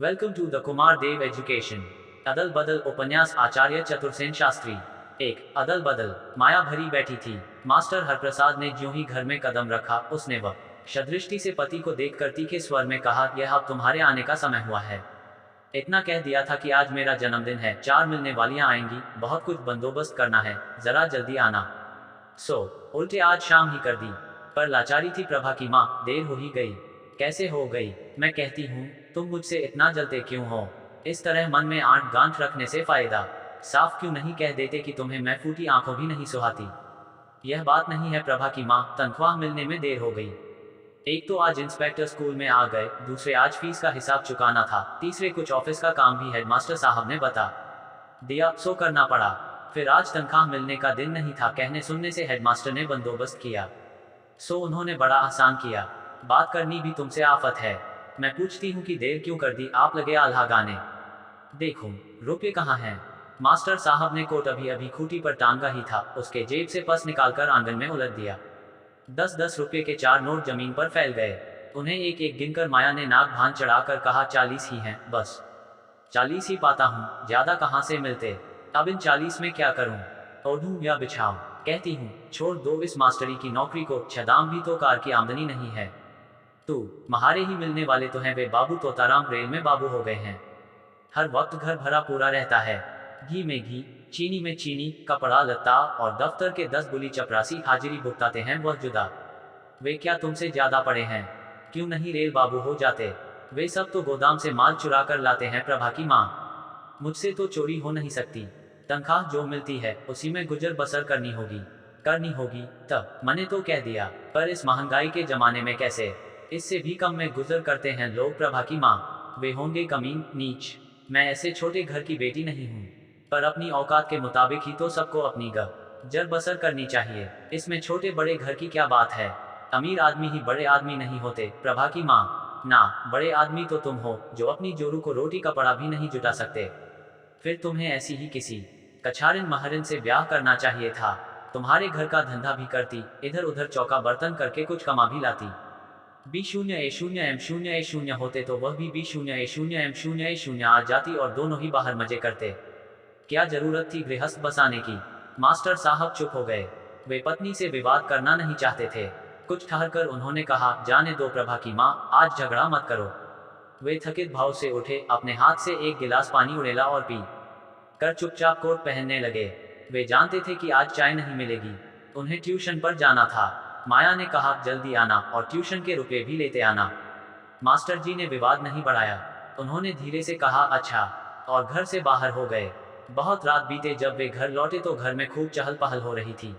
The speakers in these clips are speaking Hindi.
Welcome to the Kumar Dev education. अदल बदल उपन्यास आचार्य चतुर्सेन शास्त्री। एक अदल बदल। माया भरी बैठी थी। मास्टर हरप्रसाद ने ज्यों ही घर में कदम रखा, उसने वह सदृष्टि से पति को देखकर तीखे स्वर में कहा, यह अब तुम्हारे आने का समय हुआ है। इतना कह दिया था कि आज मेरा जन्मदिन है, 4 मिलने वालियां आएंगी, बहुत कुछ बंदोबस्त करना है, जरा जल्दी आना। सो उल्टे आज शाम ही कर दी। पर लाचारी थी प्रभा की माँ, देर हो ही गई। कैसे हो गई? मैं कहती हूँ, तुम मुझसे इतना जलते क्यों हो? इस तरह मन में आंट गांठ रखने से फायदा। साफ क्यों नहीं कह देते कि तुम्हें मैं फूटी आंखों भी नहीं सुहाती? यह बात नहीं है प्रभा की माँ, तनख्वाह मिलने में देर हो गई। एक तो आज इंस्पेक्टर स्कूल में आ गए, दूसरे आज फीस का हिसाब चुकाना था, तीसरे कुछ ऑफिस का काम भी हेडमास्टर साहब ने बता दिया, सो करना पड़ा। फिर आज तनख्वाह मिलने का दिन नहीं था, कहने सुनने से हेडमास्टर ने बंदोबस्त किया, सो उन्होंने बड़ा आसान किया। बात करनी भी तुमसे आफत है। मैं पूछती हूँ कि देर क्यों कर दी, आप लगे आल्हा गाने। देखो रुपये कहाँ हैं? मास्टर साहब ने कोट अभी अभी खूंटी पर टांगा ही था, उसके जेब से पर्स निकालकर आंगन में उलट दिया। 10-10 रुपये के 4 नोट जमीन पर फैल गए। उन्हें एक एक गिनकर माया ने नाक भान चढ़ाकर कहा, 40 ही हैं बस। 40 ही पाता हूँ, ज्यादा कहाँ से मिलते? अब इन 40 में क्या करूँ? ओढ़ूं या बिछाऊं? कहती हूँ छोड़ दो इस मास्टरी की नौकरी को, छदाम भी तो कार की आमदनी नहीं है। तू महारे ही मिलने वाले तो हैं, वे बाबू तोताराम रेल में बाबू हो गए हैं। हर वक्त घर भरा पूरा रहता है, घी में घी, चीनी में चीनी, कपड़ा लत्ता और दफ्तर के 10 बुली चपरासी हाजिरी भुगताते हैं, वह जुदा। वे क्या तुमसे ज्यादा पड़े हैं? क्यों नहीं रेल बाबू हो जाते? वे सब तो गोदाम से माल चुरा कर लाते हैं प्रभा की माँ। मुझसे तो चोरी हो नहीं सकती। तनख्वाह जो मिलती है उसी में गुजर बसर करनी होगी। तब मैंने तो कह दिया, पर इस महंगाई के जमाने में कैसे? इससे भी कम में गुजर करते हैं लोग प्रभा की माँ। वे होंगे कमीन नीच। मैं ऐसे छोटे घर की बेटी नहीं हूँ, पर अपनी औकात के मुताबिक ही तो सबको अपनी गुजर बसर करनी चाहिए। इसमें छोटे बड़े घर की क्या बात है? अमीर आदमी ही बड़े आदमी नहीं होते प्रभा की माँ। ना, बड़े आदमी तो तुम हो, जो अपनी जोरू को रोटी कपड़ा भी नहीं जुटा सकते। फिर तुम्हें ऐसी ही किसी कछारिन महरिन से ब्याह करना चाहिए था। तुम्हारे घर का धंधा भी करती, इधर उधर चौका बर्तन करके कुछ कमा भी लाती। B0A0M0A0 होते तो वह भी B0A0M0A0 आ जाती और दोनों ही बाहर मजे करते। क्या जरूरत थी गृहस्थ बसाने की? मास्टर साहब चुप हो गए। वे पत्नी से विवाद करना नहीं चाहते थे। कुछ ठहरकर उन्होंने कहा, जाने दो प्रभा की माँ, आज झगड़ा मत करो। वे थकित भाव से उठे, अपने हाथ से एक गिलास पानी उड़ेला और पी कर चुपचाप कोट पहनने लगे। वे जानते थे कि आज चाय नहीं मिलेगी, उन्हें ट्यूशन पर जाना था। माया ने कहा, जल्दी आना और ट्यूशन के रुपए भी लेते आना। मास्टर जी ने विवाद नहीं बढ़ाया, उन्होंने धीरे से कहा, अच्छा, और घर से बाहर हो गए। बहुत रात बीते जब वे घर लौटे तो घर में खूब चहल पहल हो रही थी।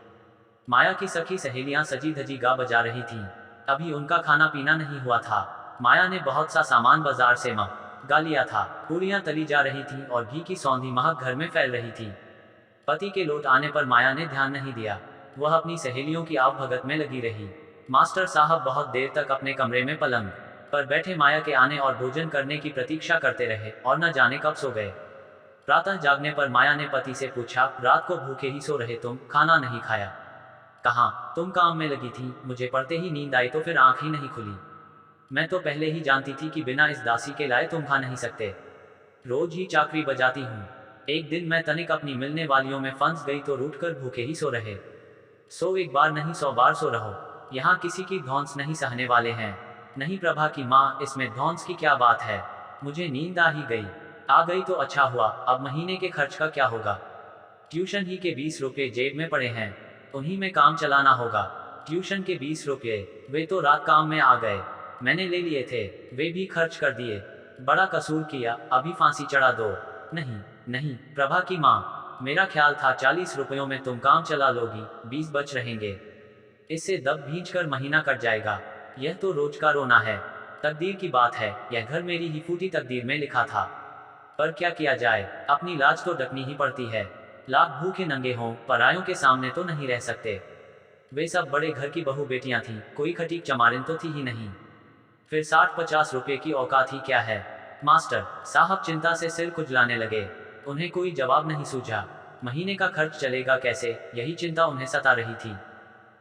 माया की सखी सहेलियां सजी धजी गा बजा रही थीं। अभी उनका खाना पीना नहीं हुआ था। माया ने बहुत सा सामान बाजार से मंगा लिया था। पूरियां तली जा रही थीं और घी की सौंधी महक घर में फैल रही थी। पति के लौट आने पर माया ने ध्यान नहीं दिया, वह अपनी सहेलियों की आवभगत में लगी रही। मास्टर साहब बहुत देर तक अपने कमरे में पलंग पर बैठे माया के आने और भोजन करने की प्रतीक्षा करते रहे और न जाने कब सो गए। प्रातः जागने पर माया ने पति से पूछा, रात को भूखे ही सो रहे तुम, खाना नहीं खाया? कहाँ, तुम काम में लगी थी, मुझे पड़ते ही नींद आई तो फिर आंख ही नहीं खुली। मैं तो पहले ही जानती थी कि बिना इस दासी के लाए तुम खा नहीं सकते। रोज ही चाकरी बजाती हूँ। एक दिन मैं तनिक अपनी मिलने वालियों में फंस गई तो रूठकर भूखे ही सो रहे। सो एक बार नहीं 100 बार सो रहो, यहाँ किसी की धौंस नहीं सहने वाले हैं। नहीं प्रभा की माँ, इसमें धौंस की क्या बात है? मुझे नींद आ ही गई। आ गई तो अच्छा हुआ, अब महीने के खर्च का क्या होगा? ट्यूशन ही के 20 रुपये जेब में पड़े हैं, उन्हीं में काम चलाना होगा। ट्यूशन के 20 रुपये, वे तो रात काम में आ गए, मैंने ले लिए थे, वे भी खर्च कर दिए। बड़ा कसूर किया, अभी फांसी चढ़ा दो। नहीं नहीं प्रभा की माँ, मेरा ख्याल था 40 रुपयों में तुम काम चला लोगी, 20 बच रहेंगे। इससे दब भींच कर महीना कट जाएगा। यह तो रोज का रोना है। तकदीर की बात है, यह घर मेरी ही फूटी तकदीर में लिखा था। पर क्या किया जाए, अपनी लाज तो डकनी ही पड़ती है। लाख भूखे नंगे हों, परायों के सामने तो नहीं रह सकते। वे सब बड़े घर की बहू बेटियां थीं, कोई खटीक चमारिन तो थी ही नहीं। फिर 60-50 रुपये की औकात ही क्या है? मास्टर साहब चिंता से सिर खुजलाने लगे। उन्हें कोई जवाब नहीं सूझा। महीने का खर्च चलेगा कैसे, यही चिंता उन्हें सता रही थी।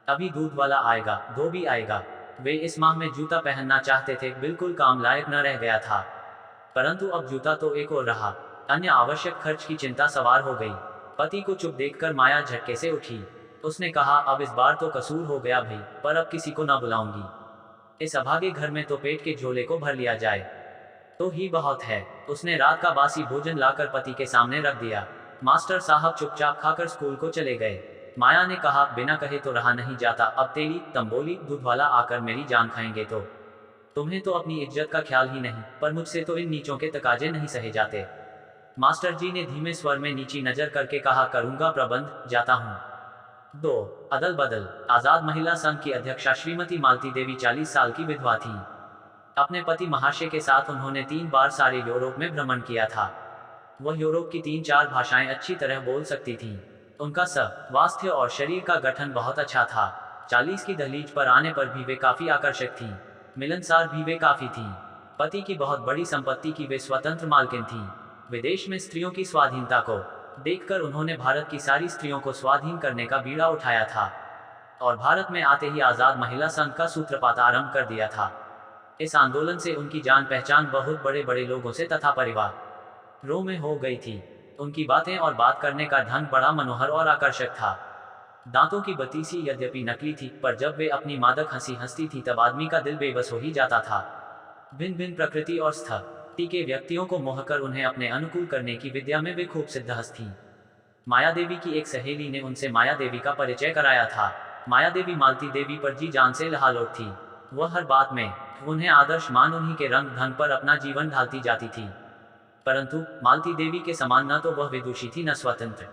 अभी दूध वाला आएगा, धोबी आएगा। वे इस माह में जूता पहनना चाहते थे, बिल्कुल काम लायक न रह गया था। परंतु अब जूता तो एक और रहा, अन्य आवश्यक खर्च की चिंता सवार हो गई। पति को चुप देखकर माया झटके से उठी। उसने कहा, अब इस बार तो कसूर हो गया भाई, पर अब किसी को ना बुलाऊंगी। इस अभागे घर में तो पेट के झोले को भर लिया जाए तो ही बहुत है। उसने रात का बासी भोजन लाकर पति के सामने रख दिया। मास्टर साहब चुपचाप खाकर स्कूल को चले गए। माया ने कहा, बिना कहे तो रहा नहीं जाता, अब तेरी तंबोली दूध वाला आकर मेरी जान खाएंगे तो तुम्हें तो अपनी इज्जत का ख्याल ही नहीं, पर मुझसे तो इन नीचों के तकाजे नहीं सहे जाते। मास्टर जी ने धीमे स्वर में नीची नजर करके कहा, करूंगा प्रबंध, जाता हूँ। 2 अदल बदल। आजाद महिला संघ की अध्यक्षा श्रीमती मालती देवी 40 साल की विधवा थी। अपने पति महाशय के साथ उन्होंने 3 बार सारे यूरोप में भ्रमण किया था। वह यूरोप की 3-4 भाषाएं अच्छी तरह बोल सकती थीं। उनका स्वास्थ्य और शरीर का गठन बहुत अच्छा था। 40 की दहलीज पर आने पर भी वे काफी आकर्षक थीं। मिलनसार भी वे काफी थीं। पति की बहुत बड़ी संपत्ति की वे स्वतंत्र मालकिन थीं। विदेश में स्त्रियों की स्वाधीनता को देखकर उन्होंने भारत की सारी स्त्रियों को स्वाधीन करने का बीड़ा उठाया था और भारत में आते ही आजाद महिला संघ का सूत्रपात आरंभ कर दिया था। इस आंदोलन से उनकी जान पहचान बहुत बड़े बड़े लोगों से तथा परिवारों में हो गई थी। उनकी बातें और बात करने का ढंग बड़ा मनोहर और आकर्षक था। दांतों की बत्तीसी यद्यपि नकली थी, पर जब वे अपनी मादक हंसी हंसती थी तब आदमी का दिल बेबस हो ही जाता था। भिन्न भिन्न प्रकृति और स्थिति के व्यक्तियों को मोहकर उन्हें अपने अनुकूल करने की विद्या में वे खूब सिद्धहस्त थीं। माया देवी की एक सहेली ने उनसे माया देवी का परिचय कराया था। माया देवी मालती देवी पर जी जान से लहालोट थी। वह हर बात में उन्हें आदर्श मान उन्हीं के रंग ढंग पर अपना जीवन ढालती जाती थी। परंतु मालती देवी के समान न तो वह विदुषी थी न स्वतंत्र।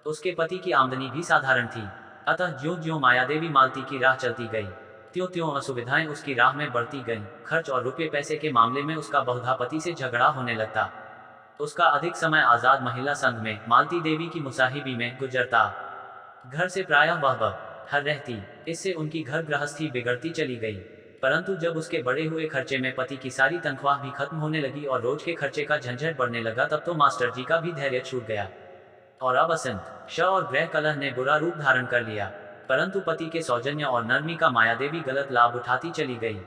उसके पति की आमदनी भी साधारण थी। अतः ज्यों ज्यों माया देवी मालती की राह चलती गई, त्यों त्यों असुविधाएं उसकी राह में बढ़ती गईं। खर्च और रुपये पैसे के मामले में उसका बहुधा पति से झगड़ा होने लगता। उसका अधिक समय आजाद महिला संघ में मालती देवी की मुसाहिबी में गुजरता। घर से प्रायः वह हर रहती। इससे उनकी घर गृहस्थी बिगड़ती चली गई। परंतु जब उसके बढ़े हुए खर्चे में पति की सारी तनख्वाह भी खत्म होने लगी और रोज के खर्चे का झंझट बढ़ने लगा, तब तो मास्टर जी का भी धैर्य छूट गया और अब असंत श और ग्रह कलह ने बुरा रूप धारण कर लिया। परंतु पति के सौजन्य और नरमी का माया देवी गलत लाभ उठाती चली गई।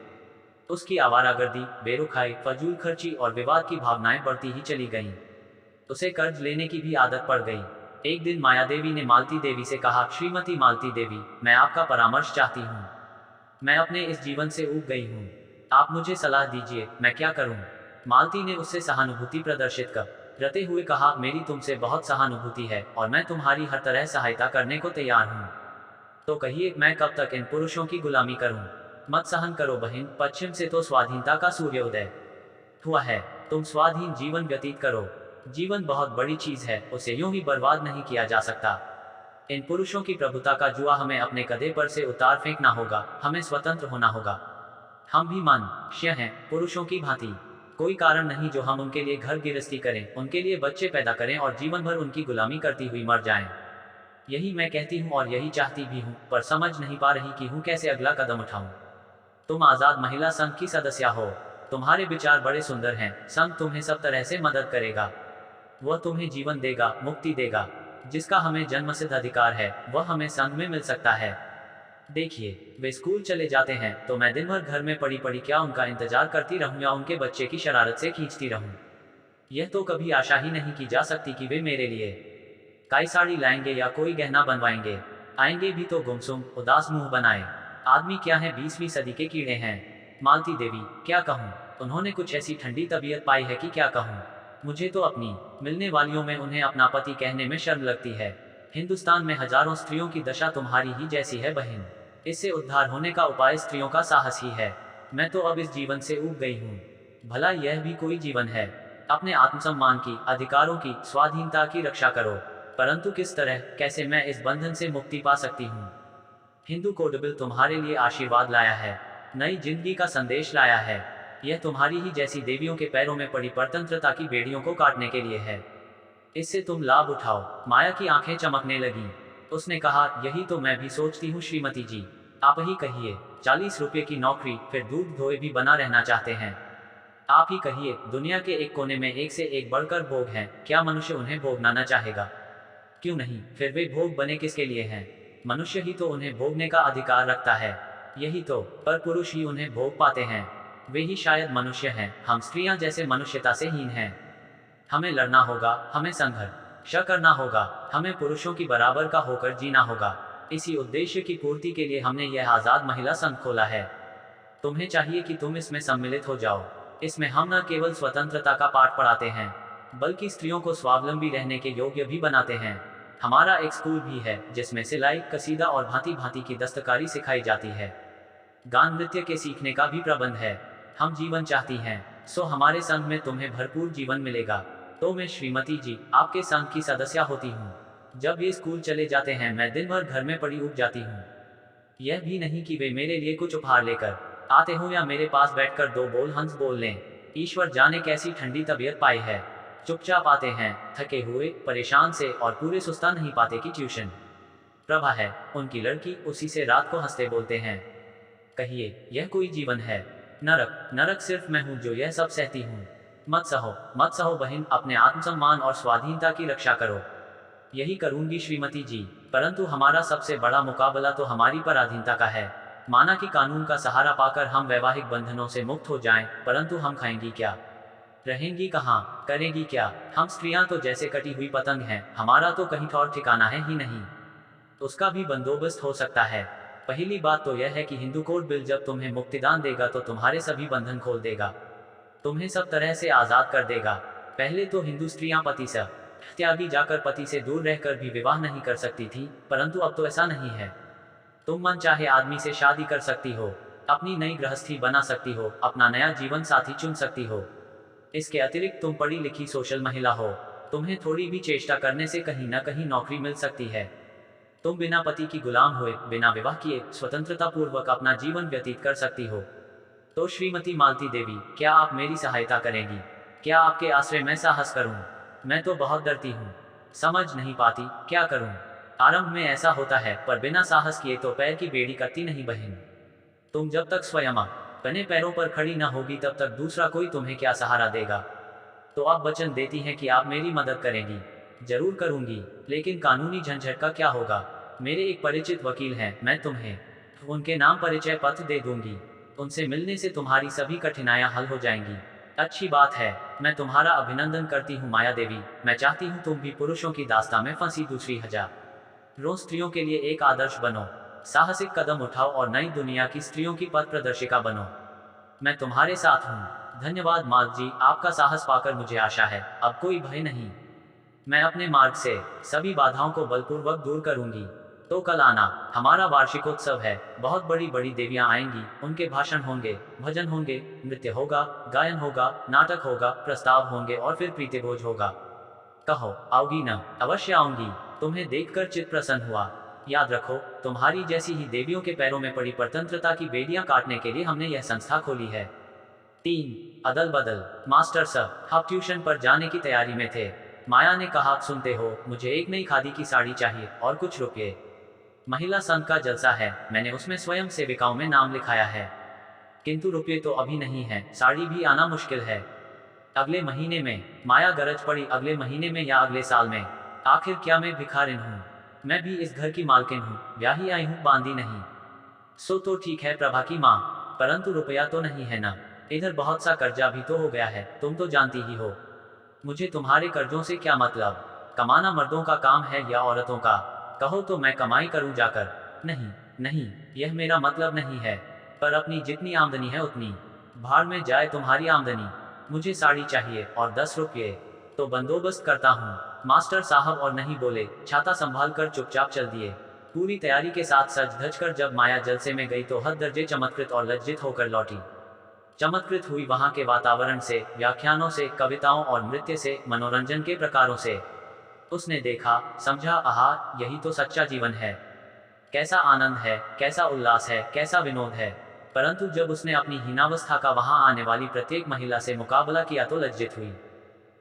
उसकी आवारागर्दी, बेरुखाई, फजूल खर्ची और विवाद की भावनाएं बढ़ती ही चली गईं। उसे कर्ज लेने की भी आदत पड़ गई। एक दिन माया देवी ने मालती देवी से कहा, श्रीमती मालती देवी, मैं आपका परामर्श चाहती हूँ। मैं अपने इस जीवन से ऊब गई हूँ। आप मुझे सलाह दीजिए, मैं क्या करूँ? मालती ने उससे सहानुभूति प्रदर्शित करते हुए कहा, मेरी तुमसे बहुत सहानुभूति है और मैं तुम्हारी हर तरह सहायता करने को तैयार हूँ। तो कहिए, मैं कब तक इन पुरुषों की गुलामी करूँ? मत सहन करो बहन, पश्चिम से तो स्वाधीनता का सूर्योदय हुआ है। तुम स्वाधीन जीवन व्यतीत करो। जीवन बहुत बड़ी चीज है, उसे यूं ही बर्बाद नहीं किया जा सकता। इन पुरुषों की प्रभुता का जुआ हमें अपने कधे पर से उतार फेंकना होगा। हमें स्वतंत्र होना होगा। हम भी मनुष्य हैं, पुरुषों की भांति। कोई कारण नहीं जो हम उनके लिए घर गृहस्थी करें, उनके लिए बच्चे पैदा करें और जीवन भर उनकी गुलामी करती हुई मर जाएं। यही मैं कहती हूँ और यही चाहती भी हूँ, पर समझ नहीं पा रही कि हूँ कैसे अगला कदम उठाऊं। तुम आजाद महिला संघ की सदस्य हो। तुम्हारे विचार बड़े सुंदर हैं। संघ तुम्हें सब तरह से मदद करेगा। वह तुम्हें जीवन देगा, मुक्ति देगा। जिसका हमें जन्मसिद्ध अधिकार है, वह हमें संघ में मिल सकता है। देखिए, वे स्कूल चले जाते हैं तो मैं दिन भर घर में पड़ी पड़ी क्या उनका इंतजार करती रहूं या उनके बच्चे की शरारत से खींचती रहूं। यह तो कभी आशा ही नहीं की जा सकती कि वे मेरे लिए काई साड़ी लाएंगे या कोई गहना बनवाएंगे। आएंगे भी तो गुमसुम उदास मुंह बनाए। आदमी क्या है, 20वीं सदी के कीड़े हैं। मालती देवी, क्या कहूँ, उन्होंने कुछ ऐसी ठंडी तबीयत पाई है कि क्या कहूँ। मुझे तो अपनी मिलने वालियों में उन्हें अपना पति कहने में शर्म लगती है। हिंदुस्तान में हजारों स्त्रियों की दशा तुम्हारी ही जैसी है बहन। इससे उद्धार होने का उपाय स्त्रियों का साहस ही है। मैं तो अब इस जीवन से ऊब गई हूँ। भला यह भी कोई जीवन है? अपने आत्मसम्मान की, अधिकारों की, स्वाधीनता की रक्षा करो। परंतु किस तरह, कैसे मैं इस बंधन से मुक्ति पा सकती हूँ? हिंदू कोड बिल तुम्हारे लिए आशीर्वाद लाया है, नई जिंदगी का संदेश लाया है। यह तुम्हारी ही जैसी देवियों के पैरों में पड़ी परतंत्रता की बेड़ियों को काटने के लिए है। इससे तुम लाभ उठाओ। माया की आंखें चमकने लगीं। उसने कहा, यही तो मैं भी सोचती हूँ श्रीमती जी। आप ही कहिए, 40 रुपये की नौकरी, फिर दूध धोए भी बना रहना चाहते हैं। आप ही कहिए, दुनिया के एक कोने में एक से एक बढ़कर भोग हैं, क्या मनुष्य उन्हें भोगना न चाहेगा? क्यों नहीं, फिर वे भोग बने किसके लिए हैं? मनुष्य ही तो उन्हें भोगने का अधिकार रखता है। यही तो, पर पुरुष ही उन्हें भोग पाते हैं। वे ही शायद मनुष्य हैं, हम स्त्रियां जैसे मनुष्यता से हीन हैं। हमें लड़ना होगा, हमें संघर्ष करना होगा, हमें पुरुषों की बराबर का होकर जीना होगा। इसी उद्देश्य की पूर्ति के लिए हमने यह आज़ाद महिला संघ खोला है। तुम्हें चाहिए कि तुम इसमें सम्मिलित हो जाओ। इसमें हम न केवल स्वतंत्रता का पाठ पढ़ाते हैं, बल्कि स्त्रियों को स्वावलंबी रहने के योग्य भी बनाते हैं। हमारा एक स्कूल भी है जिसमें सिलाई, कसीदा और भांति भांति की दस्तकारी सिखाई जाती है। गान नृत्य के सीखने का भी प्रबंध है। हम जीवन चाहती हैं, सो हमारे संघ में तुम्हें भरपूर जीवन मिलेगा। तो मैं श्रीमती जी आपके संघ की सदस्य होती हूँ। जब ये स्कूल चले जाते हैं मैं दिन भर घर में पड़ी उब जाती हूँ। यह भी नहीं कि वे मेरे लिए कुछ उपहार लेकर आते हो या मेरे पास बैठकर दो बोल हंस बोल लें। ईश्वर जाने कैसी ठंडी तबीयत पाई है। चुपचाप आते हैं, थके हुए, परेशान से, और पूरे सुस्ता नहीं पाते कि ट्यूशन। प्रभा है उनकी लड़की, उसी से रात को हंसते बोलते हैं। कहिए यह कोई जीवन है? नरक नरक सिर्फ मैं हूँ जो यह सब सहती हूँ। मत सहो बहन, अपने आत्मसम्मान और स्वाधीनता की रक्षा करो। यही करूंगी श्रीमती जी, परंतु हमारा सबसे बड़ा मुकाबला तो हमारी पराधीनता का है। माना कि कानून का सहारा पाकर हम वैवाहिक बंधनों से मुक्त हो जाएं, परंतु हम खाएंगी क्या, रहेंगी कहाँ, करेंगी क्या? हम स्त्रियां तो जैसे कटी हुई पतंग हैं, हमारा तो कहीं और ठिकाना है ही नहीं। उसका भी बंदोबस्त हो सकता है। पहली बात तो यह है कि हिंदू कोड बिल जब तुम्हें मुक्तिदान देगा तो तुम्हारे सभी बंधन खोल देगा, तुम्हें सब तरह से आज़ाद कर देगा। पहले तो हिंदू स्त्रियां पति से त्यागी जाकर पति से दूर रहकर भी विवाह नहीं कर सकती थी, परंतु अब तो ऐसा नहीं है। तुम मन चाहे आदमी से शादी कर सकती हो, अपनी नई गृहस्थी बना सकती हो, अपना नया जीवन साथी चुन सकती हो। इसके अतिरिक्त तुम पढ़ी लिखी सोशल महिला हो, तुम्हें थोड़ी भी चेष्टा करने से कहीं न कहीं नौकरी मिल सकती है। तुम बिना पति की गुलाम हुए, बिना विवाह किए स्वतंत्रता पूर्वक अपना जीवन व्यतीत कर सकती हो। तो श्रीमती मालती देवी, क्या आप मेरी सहायता करेंगी? क्या आपके आश्रय में साहस करूं? मैं तो बहुत डरती हूँ, समझ नहीं पाती क्या करूं। आरंभ में ऐसा होता है, पर बिना साहस किए तो पैर की बेड़ी कटती नहीं बहन। तुम जब तक स्वयं अपने पैरों पर खड़ी न होगी तब तक दूसरा कोई तुम्हें क्या सहारा देगा। तो आप वचन देती हैं कि आप मेरी मदद करेंगी? जरूर करूंगी, लेकिन कानूनी झंझट का क्या होगा? मेरे एक परिचित वकील हैं, मैं तुम्हें उनके नाम परिचय पत्र दे दूंगी। उनसे मिलने से तुम्हारी सभी कठिनाइयां हल हो जाएंगी। अच्छी बात है, मैं तुम्हारा अभिनंदन करती हूँ माया देवी। मैं चाहती हूँ तुम भी पुरुषों की दास्तां में फंसी दूसरी हजारों स्त्रियों के लिए एक आदर्श बनो। साहसिक कदम उठाओ और नई दुनिया की स्त्रियों की पथ प्रदर्शिका बनो। मैं तुम्हारे साथ हूँ। धन्यवाद माल जी, आपका साहस पाकर मुझे आशा है अब कोई भय नहीं। मैं अपने मार्ग से सभी बाधाओं को बलपूर्वक दूर करूंगी। तो कल आना, हमारा वार्षिकोत्सव है। बहुत बड़ी बड़ी देवियां आएंगी, उनके भाषण होंगे, भजन होंगे, नृत्य होगा, गायन होगा, नाटक होगा, प्रस्ताव होंगे और फिर प्रीतिभोज होगा। कहो आओगी ना? अवश्य आऊंगी। तुम्हें देखकर चित्त प्रसन्न हुआ। याद रखो, तुम्हारी जैसी ही देवियों के पैरों में पड़ी परतंत्रता की बेड़ियां काटने के लिए हमने यह संस्था खोली है। 3 अदल बदल। मास्टर साहब हम ट्यूशन पर जाने की तैयारी में थे। माया ने कहा, सुनते हो, मुझे एक नई खादी की साड़ी चाहिए और कुछ रुपये। महिला संघ का जलसा है, मैंने उसमें स्वयं सेविकाओं में नाम लिखाया है, किंतु रुपये तो अभी नहीं है, साड़ी भी आना मुश्किल है। अगले महीने में। माया गरज पड़ी, अगले महीने में या अगले साल में? आखिर क्या मैं भिखारिन हूँ? मैं भी इस घर की मालकिन हूँ, ब्याही आई हूँ, बांधी नहीं। सो तो ठीक है प्रभा की माँ, परंतु रुपया तो नहीं है ना। इधर बहुत सा कर्जा भी तो हो गया है, तुम तो जानती ही हो। मुझे तुम्हारे कर्जों से क्या मतलब? कमाना मर्दों का काम है या औरतों का? कहो तो मैं कमाई करूं जाकर। नहीं नहीं, यह मेरा मतलब नहीं है, पर अपनी जितनी आमदनी है उतनी। भाड़ में जाए तुम्हारी आमदनी। मुझे साड़ी चाहिए और 10 रुपये। तो बंदोबस्त करता हूँ। मास्टर साहब और नहीं बोले, छाता संभाल कर चुपचाप चल दिए। पूरी तैयारी के साथ सज धज कर जब माया जलसे में गई तो हद दर्जे चमत्कृत और लज्जित होकर लौटी। चमत्कृत हुई वहां के वातावरण से, व्याख्यानों से, कविताओं और नृत्य से, मनोरंजन के प्रकारों से। उसने देखा, समझा, आहा, यही तो सच्चा जीवन है। कैसा आनंद है, कैसा उल्लास है, कैसा विनोद है। परंतु जब उसने अपनी हीनावस्था का वहां आने वाली प्रत्येक महिला से मुकाबला किया तो लज्जित हुई।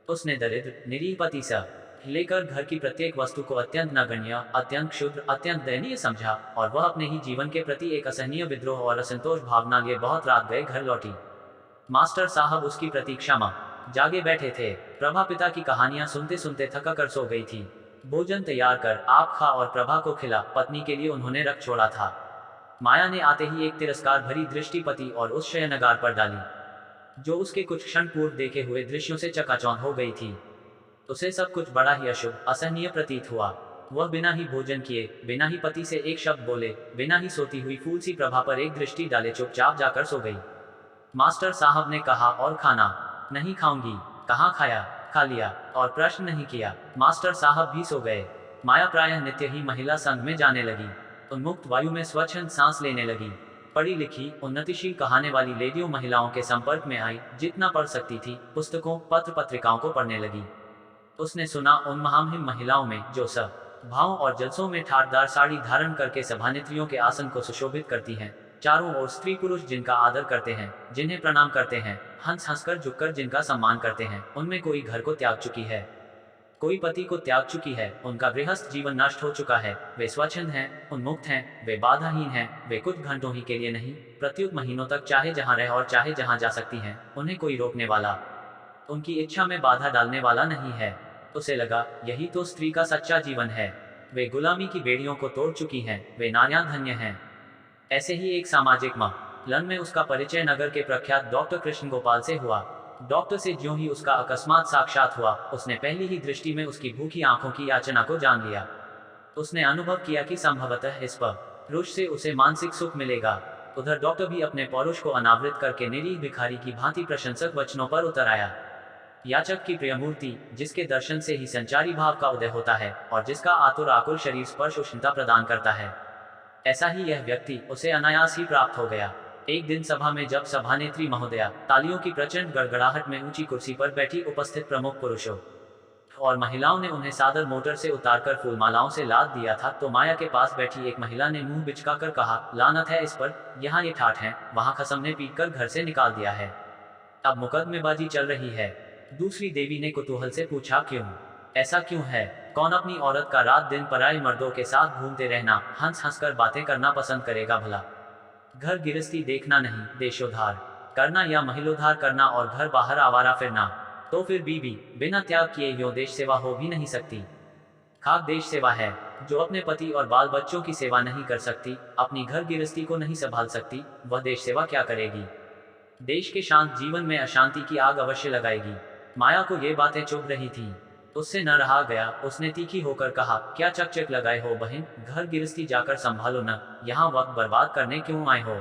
उसने दरिद्र, निरीह पति से लेकर घर की प्रत्येक वस्तु को अत्यंत नगण्य, अत्यंत क्षुद्र, अत्यंत दयनीय समझा, और वह अपने ही जीवन के प्रति एक असहनीय विद्रोह और असंतोष भावना लिए बहुत रात गए घर लौटी। मास्टर साहब उसकी प्रतीक्षा में जागे बैठे थे। प्रभा पिता की कहानियां सुनते सुनते थका कर सो गई थी। भोजन तैयार कर आप खा और प्रभा को खिला, पत्नी के लिए उन्होंने रख छोड़ा था। माया ने आते ही एक तिरस्कार भरी दृष्टि पति और उस शयनगार पर डाली। जो उसके कुछ क्षण पूर्व देखे हुए दृश्यों से चकाचौंध हो गई थी। उसे सब कुछ बड़ा ही अशुभ, असहनीय प्रतीत हुआ। वह बिना ही भोजन किए, बिना ही पति से एक शब्द बोले, बिना ही सोती हुई फूल सी प्रभा पर एक दृष्टि डाले चुपचाप जाकर सो गई। मास्टर साहब ने कहा, और खाना? नहीं खाऊंगी। कहाँ खाया? खा लिया। और प्रश्न नहीं किया। मास्टर साहब भी सो गए। माया प्रायः नित्य ही महिला संघ में जाने लगी। उन्मुक्त वायु में स्वच्छंद सांस लेने लगी। पढ़ी लिखी, उन्नतिशील कहाने वाली लेडियों महिलाओं के संपर्क में आई, जितना पढ़ सकती थी, पुस्तकों, पत्र पत्रिकाओं को पढ़ने लगी। उसने सुना उन महामहिम महिलाओं में जो सब भावों और जलसों में ठाटदार साड़ी धारण करके सभानेत्रियों के आसन को सुशोभित करती हैं, चारों ओर स्त्री पुरुष जिनका आदर करते हैं, जिन्हें प्रणाम करते हैं, हंस हंसकर झुककर जिनका सम्मान करते हैं, उनमें कोई घर को त्याग चुकी है, कोई पति को त्याग चुकी है, उनका गृहस्थ जीवन नष्ट हो चुका है, वे स्वच्छंद हैं, उन्मुक्त हैं, वे बाधाहीन हैं, वे कुछ घंटों ही के लिए नहीं, प्रत्युत महीनों तक चाहे जहां रह और चाहे जहां जा सकती हैं, उन्हें कोई रोकने वाला, उनकी इच्छा में बाधा डालने वाला नहीं है। उसे लगा, यही तो स्त्री का सच्चा जीवन है। वे गुलामी की बेड़ियों को तोड़ चुकी हैं, वे नारियां धन्य हैं। ऐसे ही एक सामाजिक लन में उसका परिचय नगर के प्रख्यात डॉक्टर कृष्ण गोपाल से हुआ। डॉक्टर से ज्यों ही उसका अकस्मात साक्षात हुआ, उसने पहली ही दृष्टि में उसकी भूखी आंखों की याचना को जान लिया। उसने अनुभव किया कि संभवतः इस पुरुष से उसे मानसिक सुख मिलेगा। उधर डॉक्टर भी अपने पौरुष को अनावृत करके निरीह भिखारी की भांति प्रशंसक वचनों पर उतर आया। याचक की प्रियमूर्ति, जिसके दर्शन से ही संचारी भाव का उदय होता है और जिसका आतुर आकुल शरीर स्पर्श उष्णता प्रदान करता है, ऐसा ही यह व्यक्ति उसे अनायास ही प्राप्त हो गया। एक दिन सभा में जब सभानेत्री महोदया तालियों की प्रचंड गड़गड़ाहट में ऊंची कुर्सी पर बैठी उपस्थित प्रमुख पुरुषों और महिलाओं ने उन्हें सादर मोटर से उतारकर फूलमालाओं से लाद दिया था, तो माया के पास बैठी एक महिला ने मुंह बिचकाकर कहा, लानत है इस पर, यहाँ ये ठाठ है, वहाँ खसम ने पीटकर घर से निकाल दिया है, अब मुकदमेबाजी चल रही है। दूसरी देवी ने कुतूहल से पूछा, क्यों? ऐसा क्यों है? कौन अपनी औरत का रात दिन पराये मर्दों के साथ घूमते रहना, हंस हंसकर बातें करना पसंद करेगा भला? घर गिरस्ती देखना नहीं, देशोद्धार करना या महिलोद्धार करना और घर बाहर आवारा फिरना, तो फिर बीवी बिना त्याग किए यूं देश सेवा हो भी नहीं सकती। खाक देश सेवा है। जो अपने पति और बाल बच्चों की सेवा नहीं कर सकती, अपनी घर गिरस्ती को नहीं संभाल सकती, वह देश सेवा क्या करेगी? देश के शांत जीवन में अशांति की आग अवश्य लगाएगी। माया को ये बातें चुभ रही थीं। उससे न रहा गया, उसने तीखी होकर कहा, क्या चकचक लगाए हो बहन, घर गिरस्ती जाकर संभालो न, यहाँ वक्त बर्बाद करने क्यों आए हो?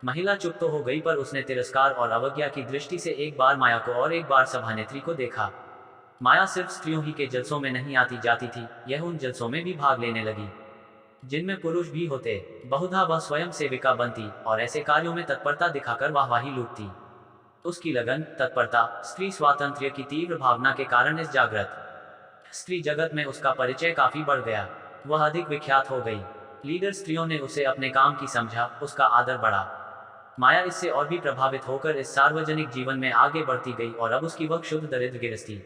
महिला चुप तो हो गई, पर उसने तिरस्कार और अवज्ञा की दृष्टि से एक बार माया को और एक बार सभानेत्री को देखा। माया सिर्फ स्त्रियों ही के जलसों में नहीं आती जाती थी, यह उन जलसों में भी भाग लेने लगी जिनमें पुरुष भी होते। बहुधा वह स्वयं सेविका बनती और ऐसे कार्यों में तत्परता दिखाकर वाहवाही लूटती। उसकी लगन, तत्परता, स्त्री स्वातंत्र्य की तीव्र भावना के कारण इस जागृत स्त्री जगत में उसका परिचय काफी बढ़ गया। वह अधिक विख्यात हो गई। लीडर स्त्रियों ने उसे अपने काम की समझा, उसका आदर बढ़ा। माया इससे और भी प्रभावित होकर इस सार्वजनिक जीवन में आगे बढ़ती गई और अब उसकी वह शुद्ध दरिद्र गिरस्ती,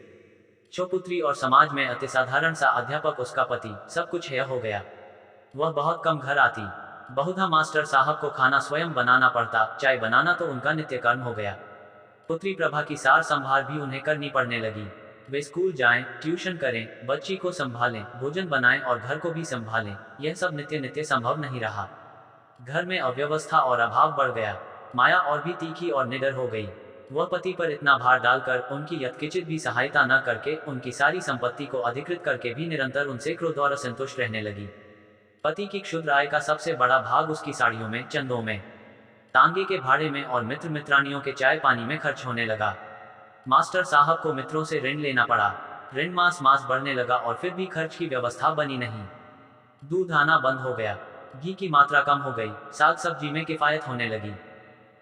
शोपुत्री और समाज में अति साधारण सा अध्यापक उसका पति, सब कुछ यह हो गया। वह बहुत कम घर आती। बहुधा मास्टर साहब को खाना स्वयं बनाना पड़ता, चाय बनाना तो उनका नित्य कर्म हो गया। पुत्री प्रभा की सार संभाल भी उन्हें करनी पड़ने लगी। वे स्कूल जाएं, ट्यूशन करें, बच्ची को संभालें, भोजन बनाएं और घर को भी संभालें, यह सब नित्य नित्य संभव नहीं रहा। घर में अव्यवस्था और अभाव बढ़ गया। माया और भी तीखी और निडर हो गई। वह पति पर इतना भार डालकर, उनकी यत्किंचित भी सहायता न करके, उनकी सारी संपत्ति को अधिकृत करके भी निरंतर उनसे क्रोध और असंतुष्ट रहने लगी। पति की क्षुद्र आय का सबसे बड़ा भाग उसकी साड़ियों में, चंदों में, तांगे के भाड़े में और मित्र मित्रानियों के चाय पानी में खर्च होने लगा। मास्टर साहब को मित्रों से ऋण लेना पड़ा। ऋण मास मास बढ़ने लगा और फिर भी खर्च की व्यवस्था बनी नहीं। दूध आना बंद हो गया, घी की मात्रा कम हो गई, साग सब्जी में किफायत होने लगी।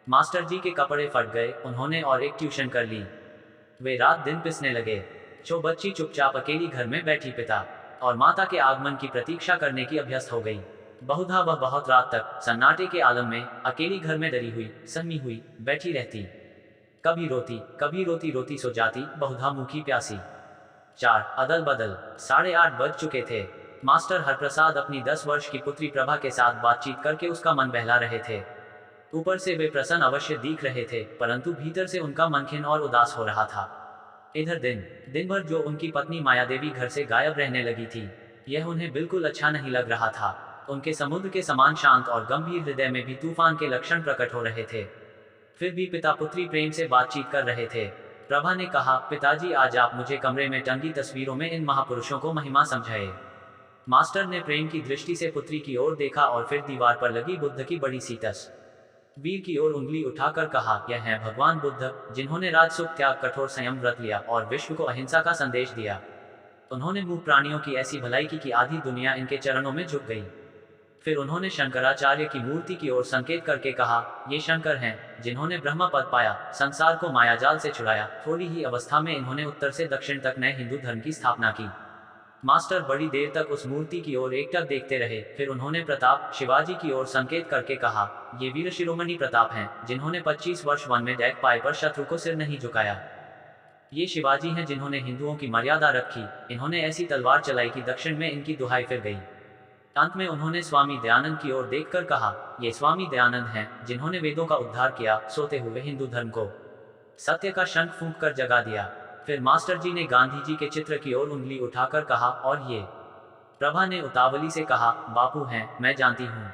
मास्टर जी के कपड़े फट गए, उन्होंने और एक ट्यूशन कर ली। वे रात दिन पिसने लगे। जो बच्ची चुपचाप अकेली घर में बैठी पिता और माता के आगमन की प्रतीक्षा करने की अभ्यस्त हो गई। बहुधा वह बहुत रात तक सन्नाटे के आलम में अकेली घर में डरी हुई, सहमी हुई बैठी रहती। कभी रोती रोती सो जाती, बहुधा मुखी प्यासी। 4 अदल बदल 8:30 बज चुके थे। मास्टर हरप्रसाद अपनी 10 वर्ष की पुत्री प्रभा के साथ बातचीत करके उसका मन बहला रहे थे। ऊपर से वे प्रसन्न अवश्य दिख रहे थे, परंतु भीतर से उनका मन खिन्न और उदास हो रहा था। इधर दिन भर जो उनकी पत्नी मायादेवी घर से गायब रहने लगी थी, यह उन्हें बिल्कुल अच्छा नहीं लग रहा था। उनके समुद्र के समान शांत और गंभीर हृदय में भी तूफान के लक्षण प्रकट हो रहे थे। फिर भी पिता पुत्री प्रेम से बातचीत कर रहे थे। प्रभा ने कहा, पिताजी आज आप मुझे कमरे में टंगी तस्वीरों में इन महापुरुषों को महिमा समझाए। मास्टर ने प्रेम की दृष्टि से पुत्री की ओर देखा और फिर दीवार पर लगी बुद्ध की बड़ी सी तस्वीर की ओर उंगली उठाकर कहा, यह है भगवान बुद्ध, जिन्होंने राजसुख त्याग कठोर संयम व्रत लिया और विश्व को अहिंसा का संदेश दिया। उन्होंने मूक प्राणियों की ऐसी भलाई की कि आधी दुनिया इनके चरणों में झुक गई। फिर उन्होंने शंकराचार्य की मूर्ति की ओर संकेत करके कहा, ये शंकर हैं, जिन्होंने ब्रह्म पद पाया, संसार को मायाजाल से छुड़ाया। थोड़ी ही अवस्था में इन्होंने उत्तर से दक्षिण तक नए हिंदू धर्म की स्थापना की। मास्टर बड़ी देर तक उस मूर्ति की ओर एकटक देखते रहे। फिर उन्होंने प्रताप शिवाजी की ओर संकेत करके कहा, ये वीर शिरोमणि प्रताप हैं, जिन्होंने 25 वर्ष वन में डैक पाए पर शत्रु को सिर नहीं झुकाया। ये शिवाजी हैं जिन्होंने हिंदुओं की मर्यादा रखी। इन्होंने ऐसी तलवार चलाई कि दक्षिण में इनकी दुहाई फिर गई। अंत में उन्होंने स्वामी दयानंद की ओर देखकर कहा, ये स्वामी दयानंद हैं, जिन्होंने वेदों का उद्धार किया, सोते हुए हिंदू धर्म को सत्य का शंख फूंक कर जगा दिया। फिर मास्टर जी ने गांधी जी के चित्र की ओर उंगली उठाकर कहा, और ये? प्रभा ने उतावली से कहा, बापू हैं, मैं जानती हूँ।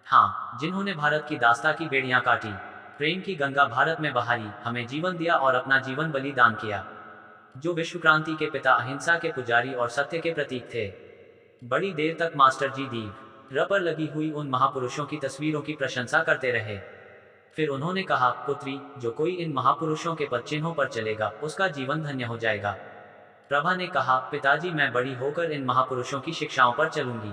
हाँ, जिन्होंने भारत की दास्ता की बेड़ियां काटी, प्रेम की गंगा भारत में बहाई, हमें जीवन दिया और अपना जीवन बलिदान किया। जो विश्व क्रांति के पिता, अहिंसा के पुजारी और सत्य के प्रतीक थे। बड़ी देर तक मास्टर जी दीवार पर लगी हुई उन महापुरुषों की तस्वीरों की प्रशंसा करते रहे। फिर उन्होंने कहा, पुत्री, जो कोई इन महापुरुषों के पद चिन्हों पर चलेगा, उसका जीवन धन्य हो जाएगा। प्रभा ने कहा, पिताजी, मैं बड़ी होकर इन महापुरुषों की शिक्षाओं पर चलूंगी।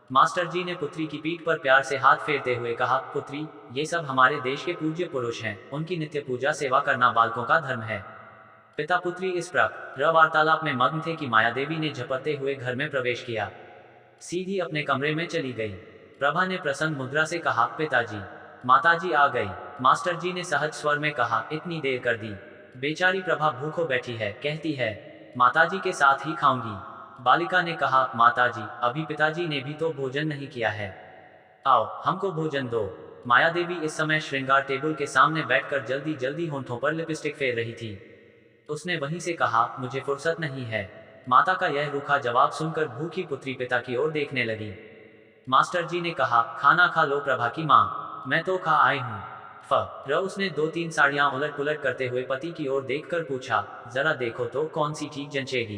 मास्टर जी ने पुत्री की पीठ पर प्यार से हाथ फेरते हुए कहा, पुत्री, ये सब हमारे देश के पूज्य पुरुष हैं, उनकी नित्य पूजा सेवा करना बालकों का धर्म है। पिता पुत्री इस प्रकार वार्तालाप में मग्न थे कि माया देवी ने झपटते हुए घर में प्रवेश किया। सीधी अपने कमरे में चली गई। प्रभा ने प्रसन्न मुद्रा से कहा, पिताजी, माताजी आ गई। मास्टर जी ने सहज स्वर में कहा, इतनी देर कर दी, बेचारी प्रभा भूखो बैठी है, कहती है माताजी के साथ ही खाऊंगी। बालिका ने कहा, माताजी, अभी पिताजी ने भी तो भोजन नहीं किया है, आओ हमको भोजन दो। माया देवी इस समय श्रृंगार टेबल के सामने बैठकर जल्दी जल्दी होंठों पर लिपस्टिक फेर रही थी। उसने वहीं से कहा, मुझे फुर्सत नहीं है। माता का यह रूखा जवाब सुनकर भूखी पुत्री पिता की ओर देखने लगी। मास्टर जी ने कहा, खाना खा लो प्रभा की माँ, मैं तो खा आई हूँ। उसने 2-3 साड़ियाँ उलट पुलट करते हुए पति की ओर देखकर पूछा, जरा देखो तो कौन सी ठीक जंचेगी।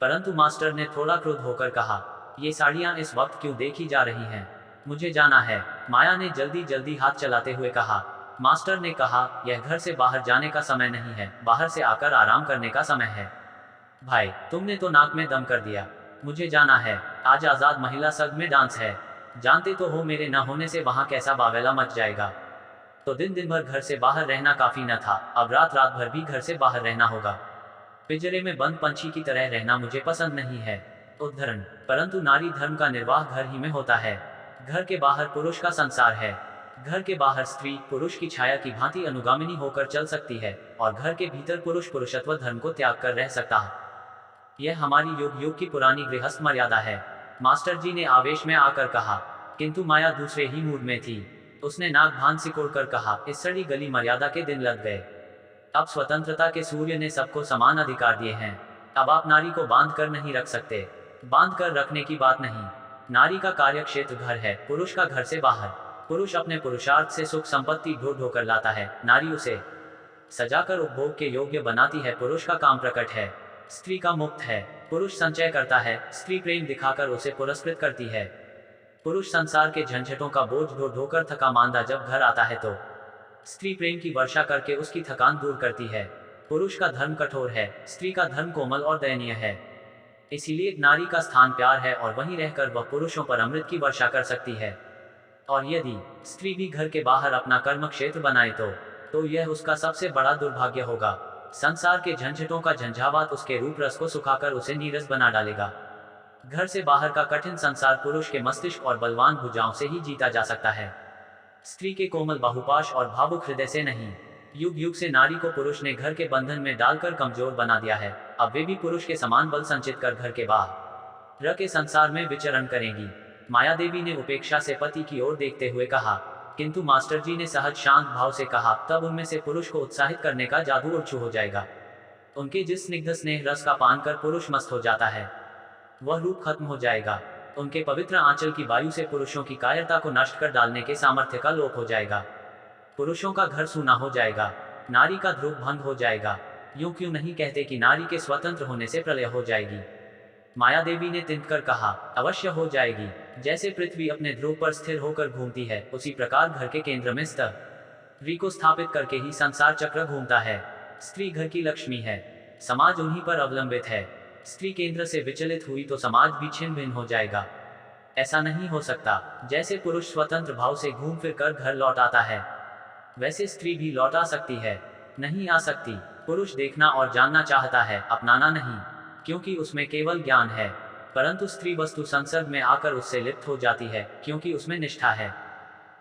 परंतु मास्टर ने थोड़ा क्रुद्ध होकर कहा, ये साड़ियाँ इस वक्त क्यों देखी जा रही हैं, मुझे जाना है। माया ने जल्दी जल्दी हाथ चलाते हुए कहा। मास्टर ने कहा, यह घर से बाहर जाने का समय नहीं है, बाहर से आकर आराम करने का समय है। भाई, तुमने तो नाक में दम कर दिया, मुझे जाना है। आज आजाद महिला संघ में डांस है, जानते तो हो मेरे न होने से वहां कैसा बावेला मच जाएगा। तो दिन दिन भर घर से बाहर रहना काफी न था, अब रात रात भर भी घर से बाहर रहना होगा। पिंजरे में बंद पंछी की तरह रहना मुझे पसंद नहीं है। उद्धरण, परंतु नारी धर्म का निर्वाह घर ही में होता है। घर के बाहर पुरुष का संसार है। घर के बाहर स्त्री पुरुष की छाया की भांति अनुगामिनी होकर चल सकती है, और घर के भीतर पुरुष पुरुषत्व धर्म को त्याग कर रह सकता है। यह हमारी युग युग की पुरानी गृहस्थ मर्यादा है। मास्टर जी ने आवेश में आकर कहा। किंतु माया दूसरे ही मूड में थी। उसने नाक भान सिकोड़कर कहा, इस सड़ी गली मर्यादा के दिन लग गए। अब स्वतंत्रता के सूर्य ने सबको समान अधिकार दिए हैं। अब आप नारी को बांध कर नहीं रख सकते। बांध कर रखने की बात नहीं। नारी का कार्य क्षेत्र घर है, पुरुष का घर से बाहर। पुरुष अपने पुरुषार्थ से सुख संपत्ति ढो ढो कर लाता है, नारी उसे सजाकर उपभोग के योग्य बनाती है। पुरुष का काम प्रकट है, स्त्री का मुक्त है। पुरुष संचय करता है, स्त्री प्रेम दिखाकर उसे पुरस्कृत करती है। पुरुष संसार के झंझटों का बोझ ढो ढोकर थका मांदा जब घर आता है तो स्त्री प्रेम की वर्षा करके उसकी थकान दूर करती है। पुरुष का धर्म कठोर है, स्त्री का धर्म कोमल और दयनीय है। इसीलिए नारी का स्थान प्यार है और वहीं रहकर वह पुरुषों पर अमृत की वर्षा कर सकती है। और यदि स्त्री भी घर के बाहर अपना कर्म क्षेत्र बनाए तो यह उसका सबसे बड़ा दुर्भाग्य होगा। संसार के झंझटों का झंझावात उसके रूप रस को सुखाकर उसे नीरस बना डालेगा। घर से बाहर का कठिन संसार पुरुष के मस्तिष्क और बलवान भुजाओं से ही जीता जा सकता है, स्त्री के कोमल बाहुपाश और भावुक हृदय से नहीं। युग युग से नारी को पुरुष ने घर के बंधन में डालकर कमजोर बना दिया है। अब वे भी पुरुष के समान बल संचित कर घर के बाहर के संसार में विचरण करेंगी। माया देवी ने उपेक्षा से पति की ओर देखते हुए कहा। किंतु मास्टर जी ने सहज शांत भाव से कहा, तब उनमें से पुरुष को उत्साहित करने का जादू उड़छू हो जाएगा। उनके जिस स्निग्ध स्नेह रस का पान कर पुरुष मस्त हो जाता है, वह रूप खत्म हो जाएगा। उनके पवित्र आंचल की वायु से पुरुषों की कायरता को नष्ट कर डालने के सामर्थ्य का लोप हो जाएगा। पुरुषों का घर सूना हो जाएगा, नारी का ध्रुव भंग हो जाएगा। यूं क्यों नहीं कहते कि नारी के स्वतंत्र होने से प्रलय हो जाएगी। माया देवी ने तिनक कर कहा, अवश्य हो जाएगी। जैसे पृथ्वी अपने ध्रुव पर स्थिर होकर घूमती है, उसी प्रकार घर के केंद्र में स्त्री को स्थापित करके ही संसार चक्र घूमता है। स्त्री घर की लक्ष्मी है, समाज उन्हीं पर अवलंबित है। स्त्री केंद्र से विचलित हुई तो समाज भी छिन्न भिन्न हो जाएगा। ऐसा नहीं हो सकता। जैसे पुरुष स्वतंत्र भाव से घूम फिर कर घर लौट आता है, वैसे स्त्री भी लौट आ सकती है? नहीं आ सकती। पुरुष देखना और जानना चाहता है, अपनाना नहीं, क्योंकि उसमें केवल ज्ञान है। परंतु स्त्री वस्तु संसर्ग में आकर उससे लिप्त हो जाती है, क्योंकि उसमें निष्ठा है।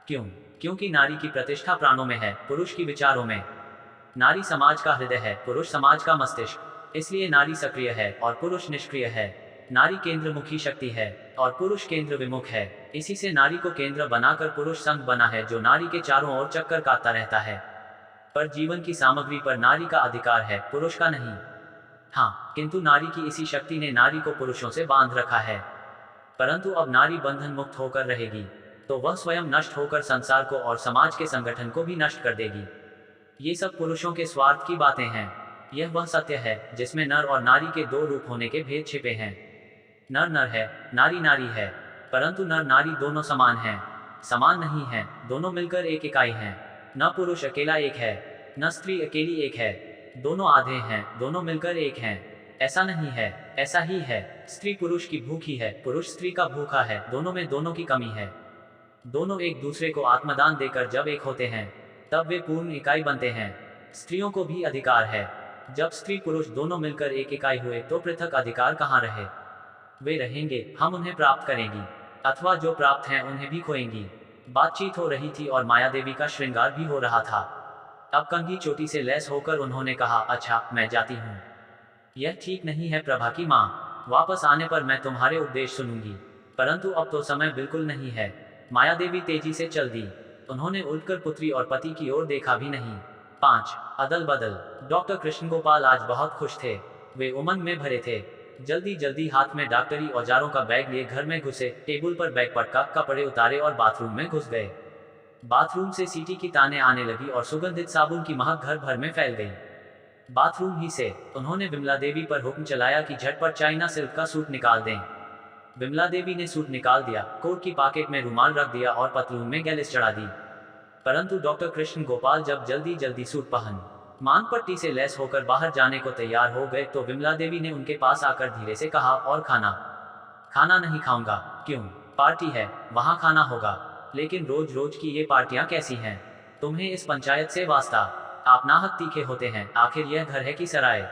क्यों? क्योंकि नारी की प्रतिष्ठा प्राणों में है, पुरुष की विचारों में। नारी समाज का हृदय है, पुरुष समाज का मस्तिष्क। इसलिए नारी सक्रिय है और पुरुष निष्क्रिय है। नारी केंद्रमुखी शक्ति है और पुरुष केंद्र विमुख है। इसी से नारी को केंद्र बनाकर पुरुष संघ बना है, जो नारी के चारों ओर चक्कर काटता रहता है। पर जीवन की सामग्री पर नारी का अधिकार है, पुरुष का नहीं। हाँ, किंतु नारी की इसी शक्ति ने नारी को पुरुषों से बांध रखा है। परंतु अब नारी बंधन मुक्त होकर रहेगी, तो वह स्वयं नष्ट होकर संसार को और समाज के संगठन को भी नष्ट कर देगी। ये सब पुरुषों के स्वार्थ की बातें हैं। यह वह सत्य है जिसमें नर और नारी के दो रूप होने के भेद छिपे हैं। नर नर है, नारी नारी है, परंतु नर नारी दोनों समान हैं। समान नहीं हैं, दोनों मिलकर एक इकाई हैं। न पुरुष अकेला एक है, न स्त्री अकेली एक है। दोनों आधे हैं, दोनों मिलकर एक हैं। ऐसा नहीं है, ऐसा ही है। स्त्री पुरुष की भूखी है, पुरुष स्त्री का भूखा है। दोनों में दोनों की कमी है। दोनों एक दूसरे को आत्मदान देकर जब एक होते हैं, तब वे पूर्ण इकाई बनते हैं। स्त्रियों को भी अधिकार है। जब स्त्री पुरुष दोनों मिलकर एक इकाई हुए, तो पृथक अधिकार कहाँ रहे? वे रहेंगे, हम उन्हें प्राप्त करेंगी, अथवा जो प्राप्त हैं उन्हें भी खोएंगी। बातचीत हो रही थी और माया देवी का श्रृंगार भी हो रहा था। अब कंघी चोटी से लैस होकर उन्होंने कहा, अच्छा, मैं जाती हूँ। यह ठीक नहीं है प्रभा की माँ, वापस आने पर मैं तुम्हारे उपदेश सुनूंगी, परंतु अब तो समय बिल्कुल नहीं है। माया देवी तेजी से चल दी। उन्होंने उठकर पुत्री और पति की ओर देखा भी नहीं। 5 अदल बदल। डॉक्टर कृष्ण गोपाल आज बहुत खुश थे। वे उमंग में भरे थे। जल्दी जल्दी हाथ में डॉक्टरी औजारों का बैग लिए घर में घुसे, टेबल पर बैग पटका, कपड़े उतारे और बाथरूम में घुस गए। बाथरूम से सीटी की ताने आने लगी और सुगंधित साबुन की महक घर भर में फैल गई। बाथरूम ही से उन्होंने विमला देवी पर हुक्म चलाया कि झटपट चाइना सिल्क का सूट निकाल दें। विमला देवी ने सूट निकाल दिया, कोट की पॉकेट में रुमाल रख दिया और पतलून में गैलिस चढ़ा दी। परंतु डॉक्टर कृष्ण गोपाल जब जल्दी जल्दी सूट पहन मांग पट्टी से लैस होकर बाहर जाने को तैयार हो गए, तो विमला देवी ने उनके पास आकर धीरे से कहा, और खाना? खाना नहीं खाऊंगा। क्यों? पार्टी है, वहां खाना होगा। लेकिन रोज रोज की ये पार्टियां कैसी हैं? तुम्हें इस पंचायत से वास्ता? आप नाहक तीखे होते हैं। आखिर यह घर है कि सराय?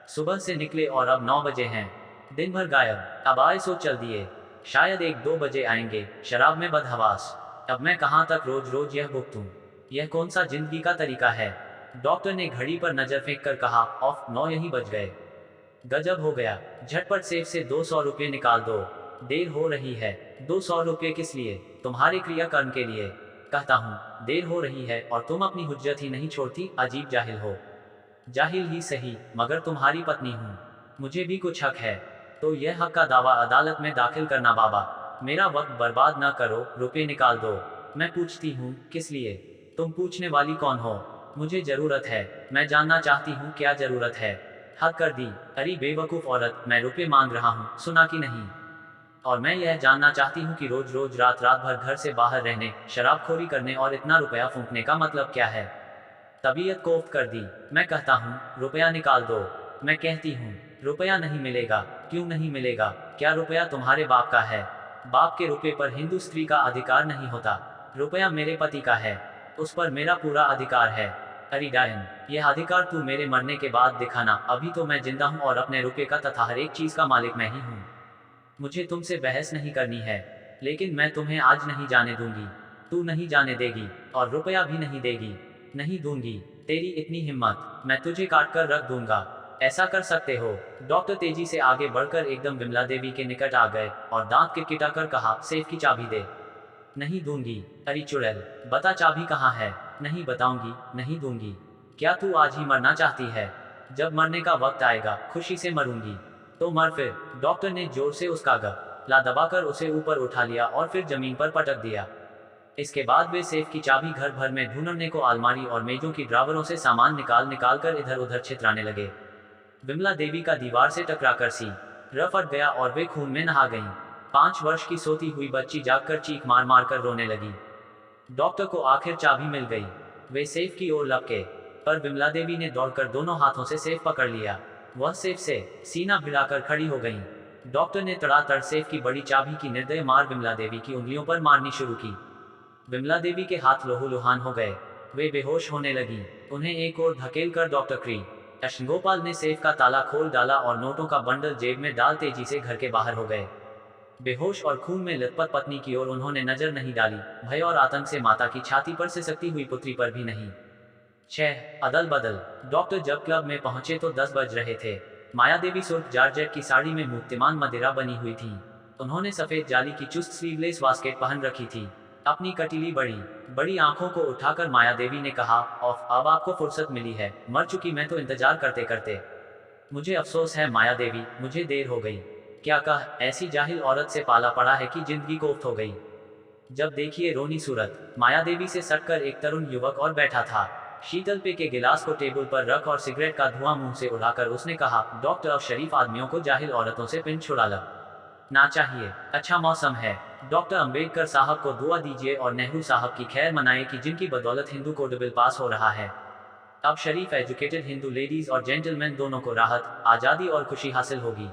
सुबह से निकले और अब 9 बजे हैं। दिन भर गायब। अब आए सो चल दिए। शायद 1-2 बजे आएंगे। शराब में बदहवास। अब मैं कहाँ तक रोज रोज यह भुगतूं? यह कौन सा जिंदगी का तरीका है? डॉक्टर ने घड़ी पर नजर फेंक कर कहा, ऑफ 9 यही बज गए। गजब हो गया। झटपट सेफ से 200 रुपये निकाल दो। देर हो रही है। 200 रुपये किस लिए? तुम्हारे क्रियाकर्म के लिए। कहता हूँ, देर हो रही है और तुम अपनी हुज्जत ही नहीं छोड़ती। अजीब जाहिल हो। जाहिल ही सही, मगर तुम्हारी पत्नी हूँ, मुझे भी कुछ हक है। तो यह हक का दावा अदालत में दाखिल करना। बाबा, मेरा वक्त बर्बाद ना करो, रुपये निकाल दो। मैं पूछती हूँ, किस लिए? तुम पूछने वाली कौन हो? मुझे जरूरत है। मैं जानना चाहती हूँ क्या जरूरत है। हद कर दी। अरे बेवकूफ औरत, मैं रुपये मांग रहा हूँ, सुना कि नहीं? और मैं यह जानना चाहती हूँ कि रोज रोज रात रात भर घर से बाहर रहने, शराबखोरी करने और इतना रुपया फूंकने का मतलब क्या है? तबीयत कोफ्त कर दी। मैं कहता हूँ, रुपया निकाल दो। मैं कहती हूँ, रुपया नहीं मिलेगा। क्यों नहीं मिलेगा? क्या रुपया तुम्हारे बाप का है? बाप के रुपये पर हिंदू स्त्री का अधिकार नहीं होता। रुपया मेरे पति का है, उस पर मेरा पूरा अधिकार है। अरे डायन, यह अधिकार तू मेरे मरने के बाद दिखाना। अभी तो मैं जिंदा हूँ और अपने रुपये का तथा हर एक चीज का मालिक मैं ही हूँ। मुझे तुमसे बहस नहीं करनी है, लेकिन मैं तुम्हें आज नहीं जाने दूंगी। तू नहीं जाने देगी और रुपया भी नहीं देगी। नहीं दूंगी। तेरी इतनी हिम्मत? मैं तुझे काट कर रख दूंगा। ऐसा कर सकते हो? डॉक्टर तेजी से आगे बढ़कर एकदम विमला देवी के निकट आ गए और दांत किटकिटाकर कहा, सेफ की चाबी दे। नहीं दूंगी। अरे चुड़ैल, बता चाबी कहाँ है? नहीं बताऊंगी, नहीं दूंगी। क्या तू आज ही मरना चाहती है? जब मरने का वक्त आएगा, खुशी से मरूंगी। तो मर फिर। डॉक्टर ने जोर से उसका गला दबाकर उसे ऊपर उठा लिया और फिर जमीन पर पटक दिया। इसके बाद वे सेफ की चाबी घर भर में ढूंढने को अलमारी और मेजों की ड्रावरों से सामान निकाल निकाल कर इधर उधर छितराने लगे। विमला देवी का दीवार से टकराकर सिर फट गया और वे खून में नहा गईं। 5 वर्ष की सोती हुई बच्ची जागकर चीख मार मार कर रोने लगी। डॉक्टर को आखिर चाबी मिल गई। वे सेफ की ओर लपके, पर विमला देवी ने दौड़कर दोनों हाथों से सेफ पकड़ लिया। वह सेफ से सीना भिड़ाकर खड़ी हो गईं। डॉक्टर ने तड़ातड़ सेफ की बड़ी चाबी की निर्दय मार विमला देवी की उंगलियों पर मारनी शुरू की। विमला देवी के हाथ लहूलुहान हो गए। वे बेहोश होने लगी। उन्हें एक ओर धकेल कर डॉक्टर कृष्णगोपाल ने सेफ का ताला खोल डाला और नोटों का बंडल जेब में डाल तेजी से घर के बाहर हो गए। बेहोश और खून में लथपथ पत्नी की ओर उन्होंने नजर नहीं डाली, भय और आतंक से माता की छाती पर सिसकती हुई पुत्री पर भी नहीं। 6 अदल बदल। डॉक्टर जब क्लब में पहुंचे तो 10 बज रहे थे। माया देवी सुर्ख जारजेट की साड़ी में मूर्तिमान मदिरा बनी हुई थी। उन्होंने सफेद जाली की चुस्त स्लीवलेस वास्केट पहन रखी थी। अपनी कटीली बड़ी बड़ी आंखों को उठाकर माया देवी ने कहा, ऑफ, अब आपको फुर्सत मिली है। मर चुकी मैं तो इंतजार करते करते। मुझे अफसोस है माया देवी, मुझे देर हो गई। क्या कह, ऐसी जाहिल औरत से पाला पड़ा है कि जिंदगी कोफ्त हो गई। जब देखिए रोनी सूरत। माया देवी से सटकर एक तरुण युवक और बैठा था। शीतल पे के गिलास को टेबल पर रख और सिगरेट का धुआं मुंह से उड़ाकर उसने कहा, डॉक्टर, अब शरीफ आदमियों को जाहिल औरतों से पिंड छुड़ा ना चाहिए। अच्छा मौसम है। डॉक्टर अंबेडकर साहब को दुआ दीजिए और नेहरू साहब की खैर मनाए कि जिनकी बदौलत हिंदू कोड बिल पास हो रहा है। अब शरीफ एजुकेटेड हिंदू लेडीज और जेंटलमैन दोनों को राहत, आज़ादी और खुशी हासिल होगी।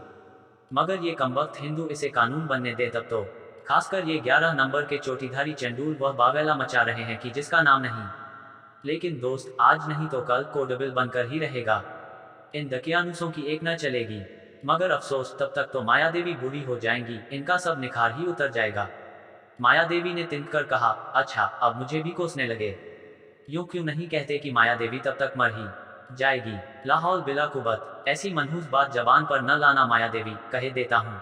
मगर ये कमबख्त हिंदू इसे कानून बनने दे तब तो। खासकर ये 11 नंबर के चोटीधारी चंडूल वह बावेला मचा रहे हैं कि जिसका नाम नहीं। लेकिन दोस्त, आज नहीं तो कल कोड बिल बनकर ही रहेगा। इन दकियानुसों की एक न चलेगी। मगर अफसोस, तब तक तो माया देवी बूढ़ी हो जाएंगी, इनका सब निखार ही उतर जाएगा। माया देवी ने तिनक कर कहा, अच्छा, अब मुझे भी कोसने लगे। यूं क्यों नहीं कहते कि माया देवी तब तक मर ही जाएगी। लाहौल बिला कुबत, ऐसी मनहूस बात जबान पर न लाना माया देवी, कहे देता हूँ।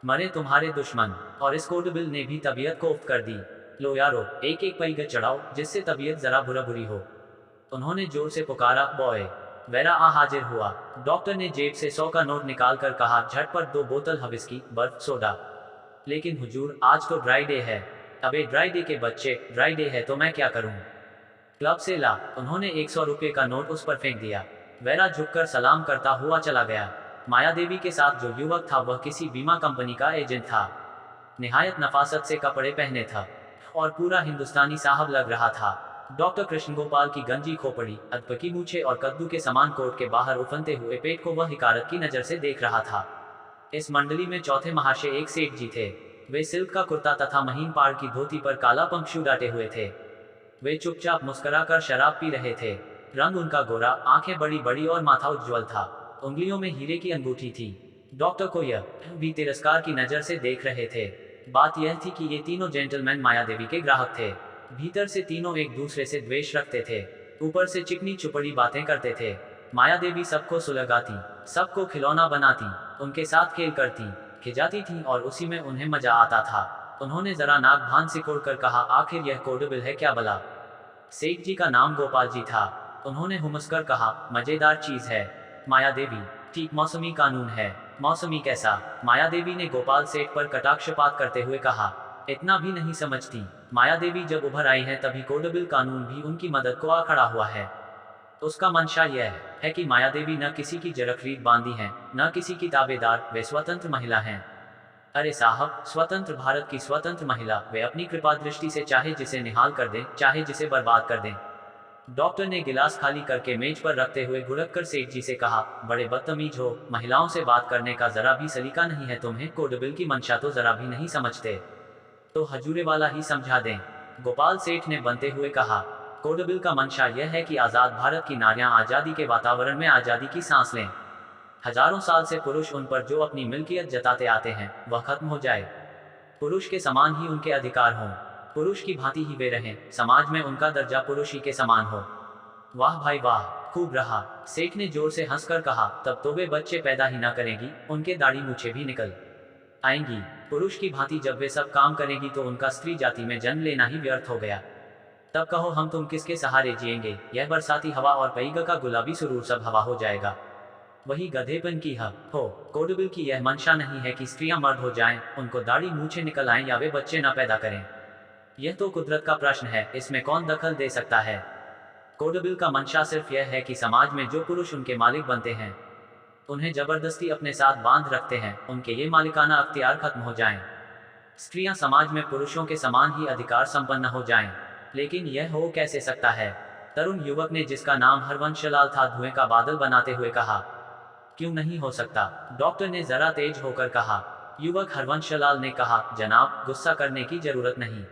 मरे तुम्हारे दुश्मन। और इस कोड बिल ने भी तबीयत को उफ्त कर दी। लो यारो, एक एक पैग चढ़ाओ जिससे तबीयत जरा बुरा बुरी हो। उन्होंने जोर से पुकारा, बॉय। वेरा आ हाजिर हुआ। डॉक्टर ने जेब से 100 का नोट निकाल कर कहा, झटपट 2 बोतल हविस्की, बर्फ, सोडा। लेकिन हुजूर, आज तो ड्राई डे है। अबे ड्राई डे के बच्चे, ड्राई डे है तो मैं क्या करूं? क्लब से ला। उन्होंने 100 रुपये का नोट उस पर फेंक दिया। वेरा झुककर सलाम करता हुआ चला गया। माया देवी के साथ जो युवक था वह किसी बीमा कंपनी का एजेंट था। निहायत नफासत से कपड़े पहने था और पूरा हिंदुस्तानी साहब लग रहा था। डॉक्टर कृष्णगोपाल की गंजी खोपड़ी, अधपकी मूछे और कद्दू के समान कोट के बाहर उफनते हुए पेट को वह हिकारत की नजर से देख रहा था। इस मंडली में चौथे महाशय एक सेठ जी थे। वे सिल्क का कुर्ता तथा महीन पाड़ की धोती पर काला पंखशू डाटे हुए थे। वे चुपचाप मुस्कुराकर शराब पी रहे थे। रंग उनका गोरा, आंखें बड़ी बड़ी और माथा उज्ज्वल था। उंगलियों में हीरे की अंगूठी थी। डॉक्टर को यह भी तिरस्कार की नजर से देख रहे थे। बात यह थी कि ये तीनों जेंटलमैन माया देवी के ग्राहक थे। भीतर से तीनों एक दूसरे से द्वेष रखते थे, ऊपर से चिकनी चुपड़ी बातें करते थे। माया देवी सबको सुलगाती, सबको खिलौना बनाती, उनके साथ खेल करती, खिजाती थी और उसी में उन्हें मजा आता था। उन्होंने जरा नाक भान सिकोड़ कर कहा, आखिर यह कोड बिल है क्या भला? सेठ जी का नाम गोपाल जी था। उन्होंने हुमसकर कहा, मजेदार चीज है। माया देवी, ठीक मौसमी कानून है। मौसमी कैसा? माया देवी ने गोपाल सेठ पर कटाक्षपात करते हुए कहा, इतना भी नहीं समझती। माया देवी जब उभर आई हैं तभी कोड बिल कानून भी उनकी मदद को आ खड़ा हुआ है। उसका मंशा यह है कि माया देवी न किसी की जरखरीद बांधी हैं, न किसी की ताबेदार, वे स्वतंत्र महिला हैं। अरे साहब, स्वतंत्र भारत की स्वतंत्र महिला, वे अपनी कृपा दृष्टि से चाहे जिसे निहाल कर दें, चाहे जिसे बर्बाद कर दें। डॉक्टर ने गिलास खाली करके मेज पर रखते हुए घुड़क कर सेठ जी से कहा, बड़े बदतमीज हो, महिलाओं से बात करने का जरा भी सलीका नहीं है तुम्हें। कोड बिल की मंशा तो जरा भी नहीं समझते, तो हजूरे वाला ही समझा दें। गोपाल सेठ ने बनते हुए कहा, कोड बिल का मंशा यह है कि आज़ाद भारत की नारियां आज़ादी के वातावरण में आज़ादी की सांस लें। हजारों साल से पुरुष उन पर जो अपनी मिल्कियत जताते आते हैं वह खत्म हो जाए। पुरुष के समान ही उनके अधिकार हों, पुरुष की भांति ही वे रहें, समाज में उनका दर्जा पुरुष ही के समान हो। वाह भाई वाह, खूब रहा। सेठ ने जोर से हंसकर कहा, तब तो वे बच्चे पैदा ही ना करेंगी, उनके दाढ़ी मूछें भी निकल आएंगी। पुरुष की भांति जब वे सब काम करेंगी तो उनका स्त्री जाति में जन्म लेना ही व्यर्थ हो गया। तब कहो हम तुम किसके सहारे जिएंगे? यह बरसाती हवा और पैग का गुलाबी सुरूर सब हवा हो जाएगा। वही गधेपन की हो। कोड बिल की यह मंशा नहीं है कि स्त्रियां मर्द हो जाएं, उनको दाढ़ी मूछें निकल आएं या वे बच्चे ना पैदा करें। यह तो कुदरत का प्रश्न है, इसमें कौन दखल दे सकता है। कोड बिल का मंशा सिर्फ यह है कि समाज में जो पुरुष उनके मालिक बनते हैं, उन्हें जबरदस्ती अपने साथ बांध रखते हैं, उनके ये मालिकाना अख्तियार खत्म हो जाएं। स्त्रियां समाज में पुरुषों के समान ही अधिकार संपन्न हो जाएं। लेकिन यह हो कैसे सकता है? तरुण युवक ने, जिसका नाम हरवंशलाल था, धुएं का बादल बनाते हुए कहा। क्यों नहीं हो सकता? डॉक्टर ने जरा तेज होकर कहा। युवक हरवंशलाल ने कहा, जनाब, गुस्सा करने की जरूरत नहीं।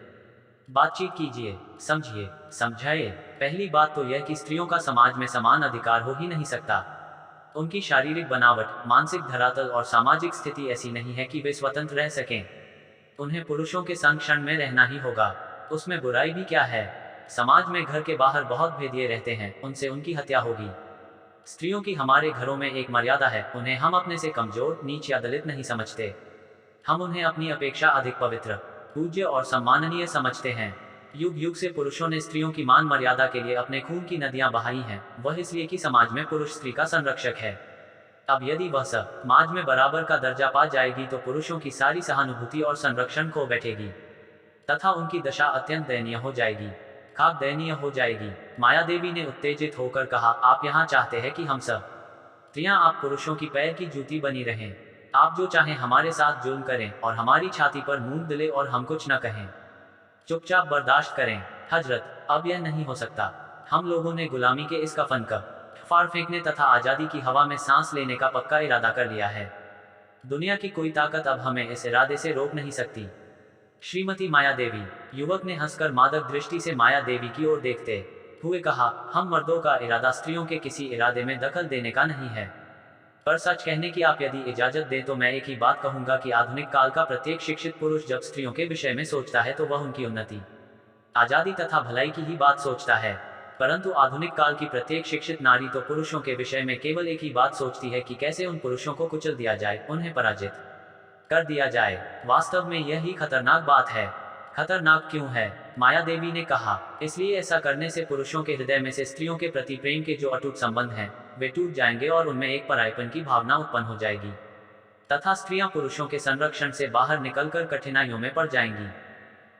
बातचीत कीजिए, समझिए, समझाइए। पहली बात तो यह कि स्त्रियों का समाज में समान अधिकार हो ही नहीं सकता। उनकी शारीरिक बनावट, मानसिक धरातल और सामाजिक स्थिति ऐसी नहीं है कि वे स्वतंत्र रह सकें। उन्हें पुरुषों के संग क्षण में रहना ही होगा। उसमें बुराई भी क्या है? समाज में घर के बाहर बहुत भेदिए रहते हैं, उनसे उनकी हत्या होगी। स्त्रियों की हमारे घरों में एक मर्यादा है, उन्हें हम अपने से कमजोर, नीच या दलित नहीं समझते। हम उन्हें अपनी अपेक्षा अधिक पवित्र, पूज्य और सम्माननीय समझते हैं। युग युग से पुरुषों ने स्त्रियों की मान मर्यादा के लिए अपने खून की नदियां बहाई हैं, वह इसलिए कि समाज में पुरुष स्त्री का संरक्षक है। अब यदि वह समाज में बराबर का दर्जा पा जाएगी तो पुरुषों की सारी सहानुभूति और संरक्षण खो बैठेगी तथा उनकी दशा अत्यंत दयनीय हो जाएगी, खाक दयनीय हो जाएगी। माया देवी ने उत्तेजित होकर कहा, आप यहाँ चाहते हैं कि हम सब स्त्रियां आप पुरुषों की पैर की जूती बनी रहें। आप जो चाहें हमारे साथ जुल्म करें और हमारी छाती पर मूंग दिले और हम कुछ न कहें, चुपचाप बर्दाश्त करें। हजरत, अब यह नहीं हो सकता। हम लोगों ने गुलामी के इस कफन का फाड़ फेंकने तथा आज़ादी की हवा में सांस लेने का पक्का इरादा कर लिया है। दुनिया की कोई ताकत अब हमें इस इरादे से रोक नहीं सकती। श्रीमती माया देवी, युवक ने हंसकर मादक दृष्टि से माया देवी की ओर देखते हुए कहा, हम मर्दों का इरादा स्त्रियों के किसी इरादे में दखल देने का नहीं है। पर सच कहने की आप यदि इजाजत दें तो मैं एक ही बात कहूंगा कि आधुनिक काल का प्रत्येक शिक्षित पुरुष जब स्त्रियों के विषय में सोचता है तो वह उनकी उन्नति, आजादी तथा भलाई की ही बात सोचता है। परंतु आधुनिक काल की प्रत्येक शिक्षित नारी तो पुरुषों के विषय में केवल एक ही बात सोचती है कि कैसे उन पुरुषों को कुचल दिया जाए, उन्हें पराजित कर दिया जाए। वास्तव में यही खतरनाक बात है। खतरनाक क्यों है? माया देवी ने कहा, इसलिए ऐसा करने से पुरुषों के हृदय में से स्त्रियों के प्रति प्रेम के जो अटूट संबंध हैं, वे टूट जाएंगे और उनमें एक परायपन की भावना उत्पन्न हो जाएगी तथा स्त्रियां पुरुषों के संरक्षण से बाहर निकलकर कठिनाइयों में पड़ जाएंगी।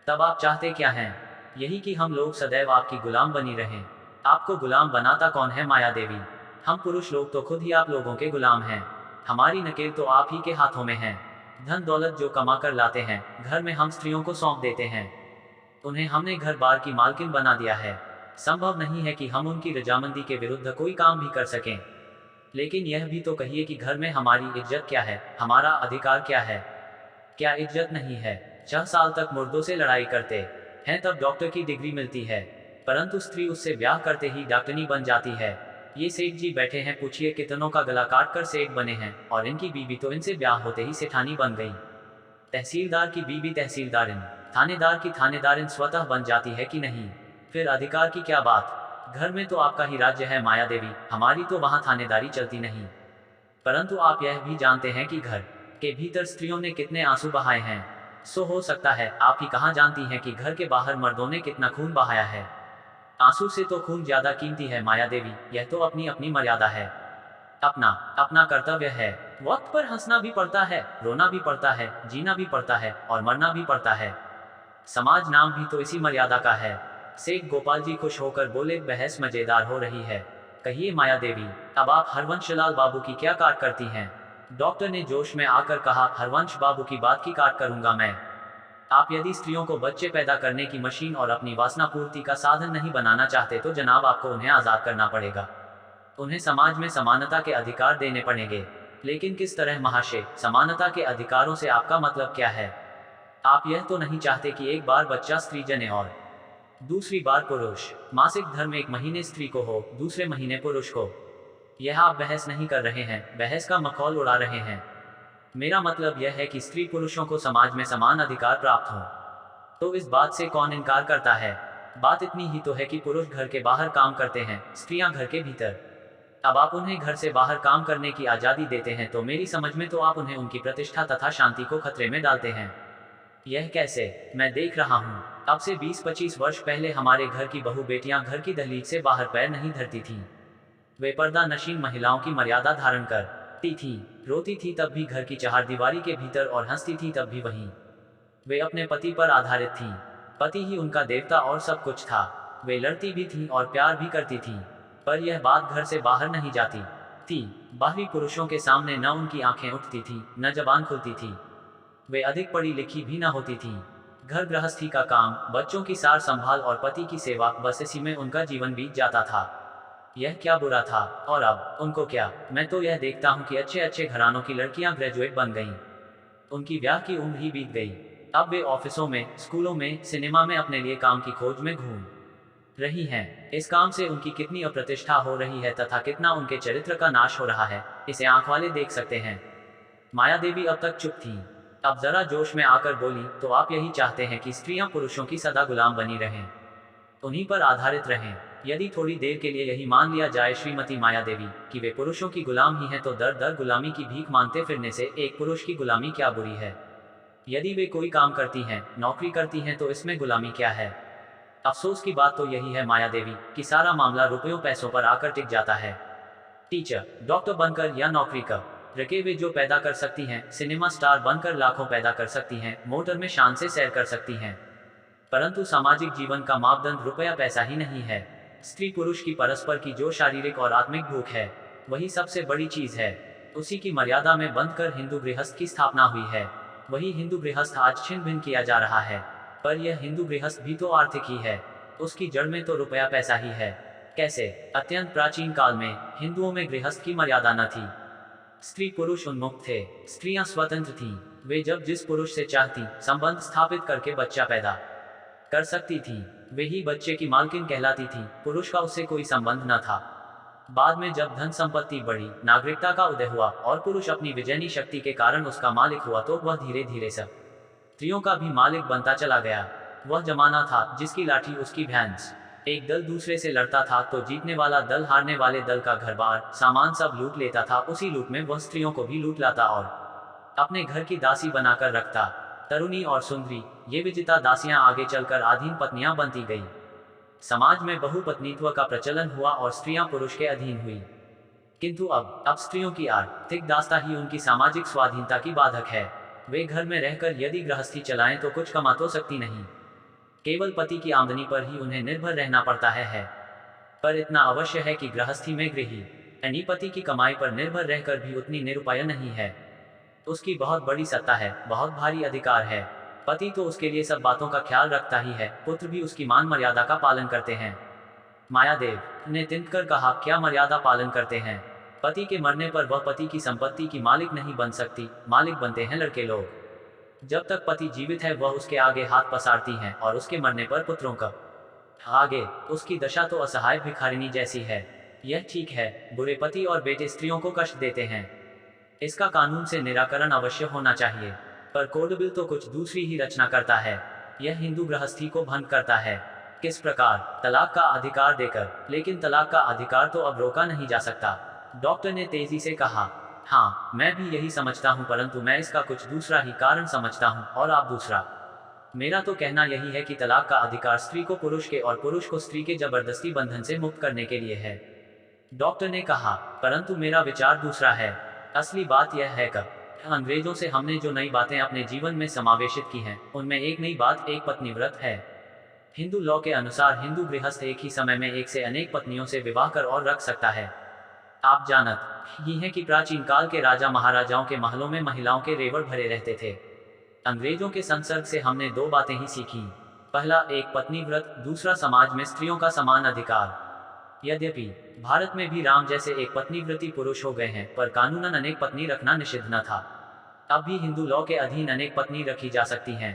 तब आप चाहते क्या हैं? यही कि हम लोग सदैव आपकी गुलाम बनी रहें। आपको गुलाम बनाता कौन है माया देवी? हम पुरुष लोग तो खुद ही आप लोगों के गुलाम हैं। हमारी नकेल तो आप ही के हाथों में है। धन दौलत जो कमा कर लाते हैं, घर में हम स्त्रियों को सौंप देते हैं। उन्हें हमने घर बार की मालकिन बना दिया है। संभव नहीं है कि हम उनकी रजामंदी के विरुद्ध कोई काम भी कर सकें। लेकिन यह भी तो कहिए कि घर में हमारी इज्जत क्या है, हमारा अधिकार क्या है? क्या इज्जत नहीं है? 6 साल तक मुर्दों से लड़ाई करते हैं तब डॉक्टर की डिग्री मिलती है, परंतु स्त्री उससे ब्याह करते ही डॉक्टरनी बन जाती है। ये सेठ जी बैठे हैं, पूछिए कितनों का गला काट कर सेठ बने हैं, और इनकी बीवी तो इनसे ब्याह होते ही सेठानी बन गई। तहसीलदार की बीवी तहसीलदारिन, थानेदार की थानेदारिन स्वतः बन जाती है कि नहीं? फिर अधिकार की क्या बात? घर में तो आपका ही राज्य है माया देवी, हमारी तो वहां थानेदारी चलती नहीं। परंतु आप यह भी जानते हैं कि घर के भीतर स्त्रियों ने कितने आंसू बहाए हैं। सो हो सकता है आप ही कहाँ जानती हैं कि घर के बाहर मर्दों ने कितना खून बहाया है। आंसू से तो खून ज्यादा कीमती है माया देवी, यह तो अपनी अपनी मर्यादा है, अपना अपना कर्तव्य है। वक्त पर हंसना भी पड़ता है, रोना भी पड़ता है, जीना भी पड़ता है और मरना भी पड़ता है। समाज नाम भी तो इसी मर्यादा का है। सेठ गोपाल जी खुश होकर बोले, बहस मजेदार हो रही है। कहिए माया देवी, अब आप हरवंशलाल बाबू की क्या काट करती हैं? डॉक्टर ने जोश में आकर कहा, हरवंश बाबू की बात की काट करूंगा मैं। आप यदि स्त्रियों को बच्चे पैदा करने की मशीन और अपनी वासना पूर्ति का साधन नहीं बनाना चाहते तो जनाब आपको उन्हें आजाद करना पड़ेगा। उन्हें समाज में समानता के अधिकार देने पड़ेंगे। लेकिन किस तरह महाशय? समानता के अधिकारों से आपका मतलब क्या है? आप यह तो नहीं चाहते कि एक बार बच्चा स्त्री जने और दूसरी बार पुरुष? मासिक धर्म एक महीने स्त्री को हो, दूसरे महीने पुरुष को। यह आप बहस नहीं कर रहे हैं, बहस का मखौल उड़ा रहे हैं। मेरा मतलब यह है कि स्त्री पुरुषों को समाज में समान अधिकार प्राप्त हो। तो इस बात से कौन इनकार करता है? बात इतनी ही तो है कि पुरुष घर के बाहर काम करते हैं, स्त्रियां घर के भीतर। अब आप उन्हें घर से बाहर काम करने की आजादी देते हैं तो मेरी समझ में तो आप उन्हें उनकी प्रतिष्ठा तथा शांति को खतरे में डालते हैं। यह कैसे? मैं देख रहा हूँ, अब से 20-25 वर्ष पहले हमारे घर की बहू बेटियां घर की दहलीज से बाहर पैर नहीं धरती थीं। वे पर्दा नशीन महिलाओं की मर्यादा धारण करती थी, रोती थी तब भी घर की चारदीवारी के भीतर और हंसती थी तब भी वहीं। वे अपने पति पर आधारित थीं। पति ही उनका देवता और सब कुछ था। वे लड़ती भी थीं और प्यार भी करती थीं, पर यह बात घर से बाहर नहीं जाती थी। बाहरी पुरुषों के सामने न उनकी आंखें उठती थीं, न जबान खुलती थी। वे अधिक पढ़ी लिखी भी न होती थीं। घर गृहस्थी का काम, बच्चों की सार संभाल और पति की सेवा, बस इसी में उनका जीवन बीत जाता था। यह क्या बुरा था? और अब उनको क्या? मैं तो यह देखता हूँ कि अच्छे अच्छे घरानों की लड़कियां ग्रेजुएट बन गईं। उनकी ब्याह की उम्र ही बीत गई। अब वे ऑफिसों में, स्कूलों में, सिनेमा में अपने लिए काम की खोज में घूम रही हैं। इस काम से उनकी कितनी अप्रतिष्ठा हो रही है तथा कितना उनके चरित्र का नाश हो रहा है, इसे आंख वाले देख सकते हैं। माया देवी अब तक चुप थी। अब जरा जोश में आकर बोली, तो आप यही चाहते हैं कि स्त्रियां पुरुषों की सदा गुलाम बनी रहें, उन्हीं पर आधारित रहें। यदि थोड़ी देर के लिए यही मान लिया जाए श्रीमती माया देवी कि वे पुरुषों की गुलाम ही हैं, तो दर दर गुलामी की भीख मांगते फिरने से एक पुरुष की गुलामी क्या बुरी है? यदि वे कोई काम करती हैं, नौकरी करती हैं, तो इसमें गुलामी क्या है? अफसोस की बात तो यही है माया देवी कि सारा मामला रुपयों पैसों पर आकर टिक जाता है। टीचर, डॉक्टर बनकर या नौकरी कर रके वे जो पैदा कर सकती हैं, सिनेमा स्टार बनकर लाखों पैदा कर सकती हैं, मोटर में शान से सैर कर सकती हैं, परंतु सामाजिक जीवन का मापदंड रुपया पैसा ही नहीं है। स्त्री पुरुष की परस्पर की जो शारीरिक और आत्मिक भूख है, वही सबसे बड़ी चीज है। उसी की मर्यादा में बंधकर हिंदू गृहस्थ की स्थापना हुई है। वही हिंदू गृहस्थ आज छिन्न भिन्न किया जा रहा है। पर यह हिंदू गृहस्थ भी तो आर्थिक ही है, उसकी जड़ में तो रुपया पैसा ही है। कैसे? अत्यंत प्राचीन काल में हिंदुओं में गृहस्थ की मर्यादा न थी। स्त्री पुरुष उन्मुक्त थे, स्त्रियां स्वतंत्र थीं। वे जब जिस पुरुष से चाहती संबंध स्थापित करके बच्चा पैदा कर सकती थी। वे ही बच्चे की मालकिन कहलाती थी, पुरुष का उससे कोई संबंध न था। बाद में जब धन संपत्ति बढ़ी, नागरिकता का उदय हुआ और पुरुष अपनी विजयनी शक्ति के कारण उसका मालिक हुआ, तो वह धीरे धीरे सब स्त्रियों का भी मालिक बनता चला गया। वह जमाना था जिसकी लाठी उसकी भैंस। एक दल दूसरे से लड़ता था तो जीतने वाला दल हारने वाले दल का घर बार सामान सब लूट लेता था। उसी लूट में वह स्त्रियों को भी लूट लाता और अपने घर की दासी बनाकर रखता। तरुणी और सुंदरी, ये विजेता दासियां आगे चलकर आधीन पत्नियां बनती गई। समाज में बहुपत्नीत्व का प्रचलन हुआ और स्त्रियां पुरुष के अधीन हुई। किंतु अब स्त्रियों की आर्थिक दास्ता ही उनकी सामाजिक स्वाधीनता की बाधक है। वे घर में रहकर यदि गृहस्थी चलाएं तो कुछ कमा तो सकती नहीं, केवल पति की आमदनी पर ही उन्हें निर्भर रहना पड़ता है। पर इतना अवश्य है कि गृहस्थी में गृही पति की कमाई पर निर्भर रहकर भी उतनी निरुपाय नहीं है। उसकी बहुत बड़ी सत्ता है, बहुत भारी अधिकार है। पति तो उसके लिए सब बातों का ख्याल रखता ही है, पुत्र भी उसकी मान मर्यादा का पालन करते हैं। मायादेव ने तिनकर कहा, क्या मर्यादा पालन करते हैं? पति के मरने पर वह पति की संपत्ति की मालिक नहीं बन सकती, मालिक बनते हैं लड़के लोग। जब तक पति जीवित है वह उसके आगे हाथ पसारती हैं और उसके मरने पर पुत्रों का आगे। उसकी दशा तो असहाय भिखारिणी जैसी है। यह ठीक है, बुरे पति और बेटे स्त्रियों को कष्ट देते हैं, इसका कानून से निराकरण अवश्य होना चाहिए। पर कोड बिल तो कुछ दूसरी ही रचना करता है। यह हिंदू गृहस्थी को भंग करता है। किस प्रकार? तलाक का अधिकार देकर। लेकिन तलाक का अधिकार तो अब रोका नहीं जा सकता, डॉक्टर ने तेजी से कहा। हाँ, मैं भी यही समझता हूँ, परंतु मैं इसका कुछ दूसरा ही कारण समझता हूँ और आप दूसरा। मेरा तो कहना यही है कि तलाक का अधिकार स्त्री को पुरुष के और पुरुष को स्त्री के जबरदस्ती बंधन से मुक्त करने के लिए है, डॉक्टर ने कहा। परंतु मेरा विचार दूसरा है। असली बात यह है कि अंग्रेजों से हमने जो नई बातें अपने जीवन में समावेशित की हैं, उनमें एक नई बात एक पत्नी व्रत है। हिंदू लॉ के अनुसार हिंदू गृहस्थ एक ही समय में एक से अनेक पत्नियों से विवाह कर और रख सकता है। आप जानत ही हैं कि प्राचीन काल के राजा महाराजाओं के महलों में महिलाओं के रेवड़ भरे रहते थे। अंग्रेजों के संसर्ग से हमने दो बातें ही सीखी। पहला, एक पत्नी व्रत, दूसरा समाज में स्त्रियों का समान अधिकार। यद्यपि भारत में भी राम जैसे एक पत्नी व्रती पुरुष हो गए हैं, पर कानूनन अनेक पत्नी रखना निषिद्ध न था। अब भी हिंदू लॉ के अधीन अनेक पत्नी रखी जा सकती हैं,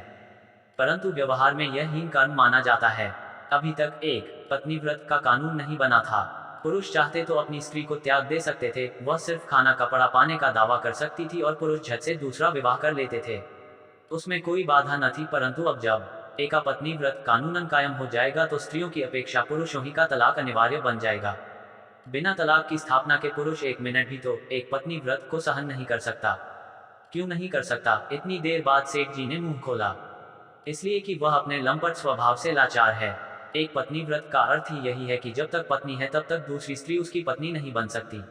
परंतु व्यवहार में यह हीन कर्म माना जाता है। अभी तक एक पत्नी व्रत का कानून नहीं बना था। पुरुष चाहते तो अपनी स्त्री को त्याग दे सकते थे, वह सिर्फ खाना कपड़ा पाने का दावा कर सकती थी और पुरुष झट से दूसरा विवाह कर लेते थे, उसमें कोई बाधा न थी। परंतु अब जब एका पत्नी व्रत कानूनन कायम हो जाएगा तो स्त्रियों की अपेक्षा पुरुषों ही का तलाक अनिवार्य बन जाएगा। बिना तलाक की स्थापना के पुरुष एक मिनट भी तो एक पत्नी व्रत को सहन नहीं कर सकता। क्यों नहीं कर सकता? इतनी देर बाद सेठ जी ने मुंह खोला। इसलिए कि वह अपने लंपट स्वभाव से लाचार है। एक पत्नी व्रत का अर्थ ही यही है कि जब तक पत्नी है तब तक दूसरी स्त्री उसकी पत्नी नहीं बन सकती।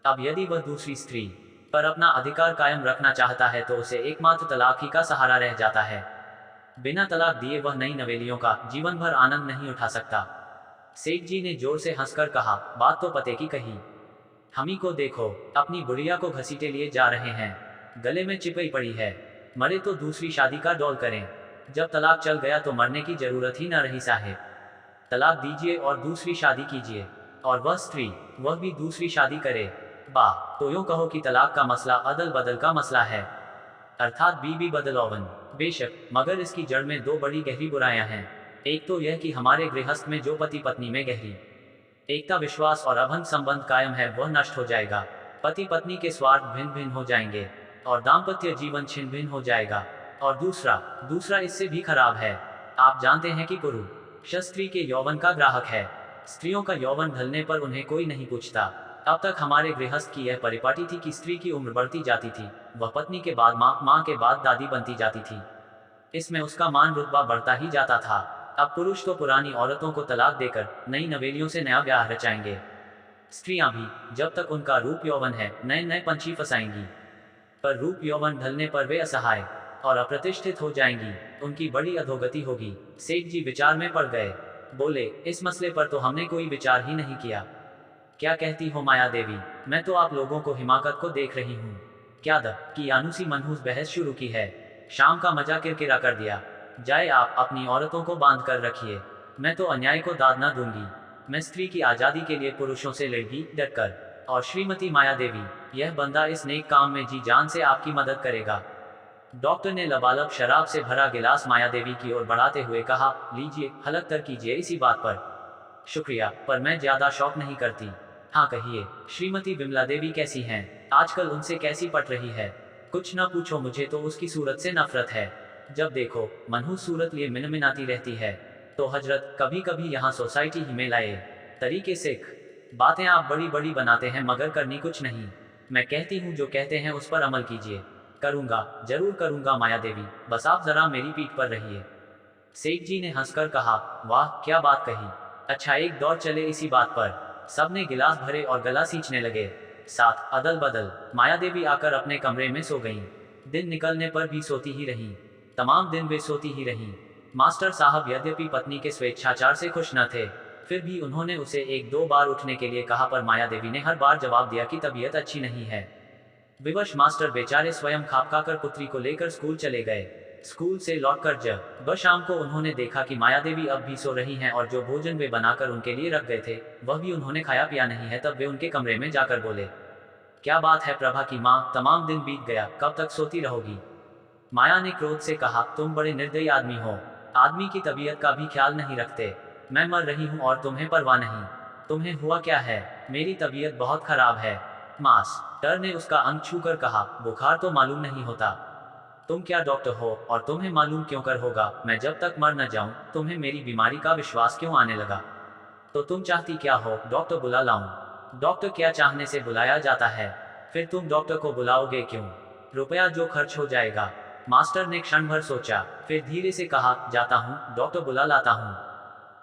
अब यदि वह दूसरी स्त्री पर अपना अधिकार कायम रखना चाहता है तो उसे एकमात्र तलाक ही का सहारा रह जाता है। बिना तलाक दिए वह नई नवेलियों का जीवन भर आनंद नहीं उठा सकता। सेठ जी ने जोर से हंसकर कहा, बात तो पते की कही। हमी को देखो, अपनी बुढ़िया को घसीटे लिए जा रहे हैं, गले में चिपई पड़ी है। मरे तो दूसरी शादी का डौल करें। जब तलाक चल गया तो मरने की जरूरत ही न रही साहेब। तलाक दीजिए और दूसरी शादी कीजिए, और वह स्त्री, वह भी दूसरी शादी करे। वाह, तो यूं कहो कि तलाक का मसला अदल बदल का मसला है, अर्थात बीवी बदलौवन। बेशक, मगर इसकी जड़ में दो बड़ी गहरी बुराइयां हैं। एक तो यह कि हमारे गृहस्थ में जो पति पत्नी में गहरी एकता, विश्वास और अभंग संबंध कायम है वह नष्ट हो जाएगा। पति पत्नी के स्वार्थ भिन्न भिन्न हो जाएंगे और दाम्पत्य जीवन छिन्न भिन्न हो जाएगा। और दूसरा दूसरा इससे भी खराब है। आप जानते हैं कि पुरुष स्त्री के यौवन का ग्राहक है। स्त्रियों का यौवन ढलने पर उन्हें कोई नहीं पूछता। अब तक हमारे गृहस्थ की यह परिपाटी थी कि स्त्री की उम्र बढ़ती जाती थी, वह पत्नी के बाद माँ, माँ के बाद दादी बनती जाती थी। इसमें उसका मान रुतबा बढ़ता ही जाता था। अब पुरुष तो पुरानी औरतों को तलाक देकर नई नवेलियों से नया ब्याह रचाएंगे। स्त्रियां भी, जब तक उनका रूप यौवन है, नए नए पंछी फंसाएंगी। पर रूप यौवन ढलने पर वे असहाय और अप्रतिष्ठित हो जाएंगी। उनकी बड़ी अधोगति होगी। सेठ जी विचार में पड़ गए। बोले, इस मसले पर तो हमने कोई विचार ही नहीं किया। क्या कहती हो माया देवी? मैं तो आप लोगों को हिमाकत को देख रही हूँ। क्या द की आनुसी मनहूस बहस शुरू की है। शाम का मजा किरकिरा कर दिया। जाए, आप अपनी औरतों को बांध कर रखिए। मैं तो अन्याय को दाद न दूंगी। मैं स्त्री की आजादी के लिए पुरुषों से लड़गी डटकर। और श्रीमती माया देवी, यह बंदा इस नेक काम में जी जान से आपकी मदद करेगा। डॉक्टर ने लबालब शराब से भरा गिलास माया देवी की ओर बढ़ाते हुए कहा, लीजिए, हलक तर कीजिए इसी बात पर। शुक्रिया, पर मैं ज्यादा शौक नहीं करती। हाँ कहिए, श्रीमती विमला देवी कैसी हैं? आजकल उनसे कैसी पट रही है? कुछ न पूछो, मुझे तो उसकी सूरत से नफरत है। जब देखो मनहूस सूरत लिए मिनमिनाती रहती है। तो हजरत, कभी कभी यहाँ सोसाइटी ही में लाए तरीके से बातें आप बड़ी बड़ी बनाते हैं मगर करनी कुछ नहीं। मैं कहती हूँ जो कहते हैं उस पर अमल कीजिए। करूँगा, जरूर करूँगा माया देवी, बस आप जरा मेरी पीठ पर रहिए। सेठ जी ने हंसकर कहा, वाह क्या बात कही। अच्छा, एक दौर चले इसी बात पर। सबने गिलास भरे और गला सींचने लगे। साथ अदल बदल माया देवी आकर अपने कमरे में सो गईं। दिन निकलने पर भी सोती ही रहीं। तमाम दिन वे सोती ही रहीं। मास्टर साहब यद्यपि पत्नी के स्वेच्छाचार से खुश न थे, फिर भी उन्होंने उसे एक दो बार उठने के लिए कहा, पर माया देवी ने हर बार जवाब दिया कि तबीयत अच्छी नहीं है। विवश मास्टर बेचारे स्वयं खापकाकर पुत्री को लेकर स्कूल चले गए। स्कूल से लौटकर जब शाम को उन्होंने देखा कि माया देवी अब भी सो रही हैं और जो भोजन वे बनाकर उनके लिए रख गए थे वह भी उन्होंने खाया पिया नहीं है, तब वे उनके कमरे में जाकर बोले, क्या बात है प्रभा की माँ, तमाम दिन बीत गया, कब तक सोती रहोगी? माया ने क्रोध से कहा, तुम बड़े निर्दयी आदमी हो। आदमी की तबीयत का भी ख्याल नहीं रखते। मैं मर रही हूँ और तुम्हें परवाह नहीं। तुम्हें हुआ क्या है? मेरी तबीयत बहुत खराब है। मास्टर ने उसका अंग छूकर कहा, बुखार तो मालूम नहीं होता। तुम क्या डॉक्टर हो और तुम्हें मालूम क्यों कर होगा? मैं जब तक मर न जाऊं तुम्हें मेरी बीमारी का विश्वास क्यों आने लगा? तो तुम चाहती क्या हो? डॉक्टर बुला लाऊं? डॉक्टर क्या चाहने से बुलाया जाता है? फिर तुम डॉक्टर को बुलाओगे क्यों? रुपया जो खर्च हो जाएगा। मास्टर ने क्षण भर सोचा, फिर धीरे से कहा, जाता हूँ, डॉक्टर बुला लाता हूँ।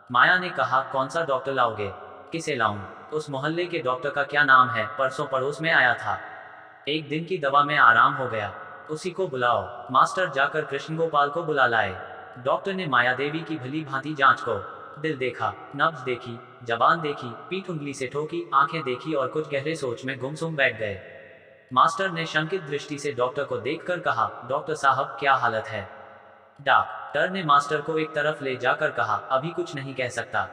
माया ने कहा, कौन सा डॉक्टर लाओगे? किसे लाऊं? उस मोहल्ले के डॉक्टर का क्या नाम है, परसों पड़ोस में आया था। एक दिन की दवा में आराम हो गया, उसी को बुलाओ। मास्टर जाकर कृष्ण गोपाल को बुला लाए। डॉक्टर ने माया देवी की भली भांति जांच को दिल देखा, नब्ज देखी, जबान देखी, पीठ उंगली से ठोकी, आंखें देखी और कुछ गहरे सोच में गुमसुम बैठ गए। मास्टर ने शंकित दृष्टि से डॉक्टर को देखकर कहा, डॉक्टर साहब क्या हालत है? डॉक्टर ने मास्टर को एक तरफ ले जाकर कहा, अभी कुछ नहीं कह सकता।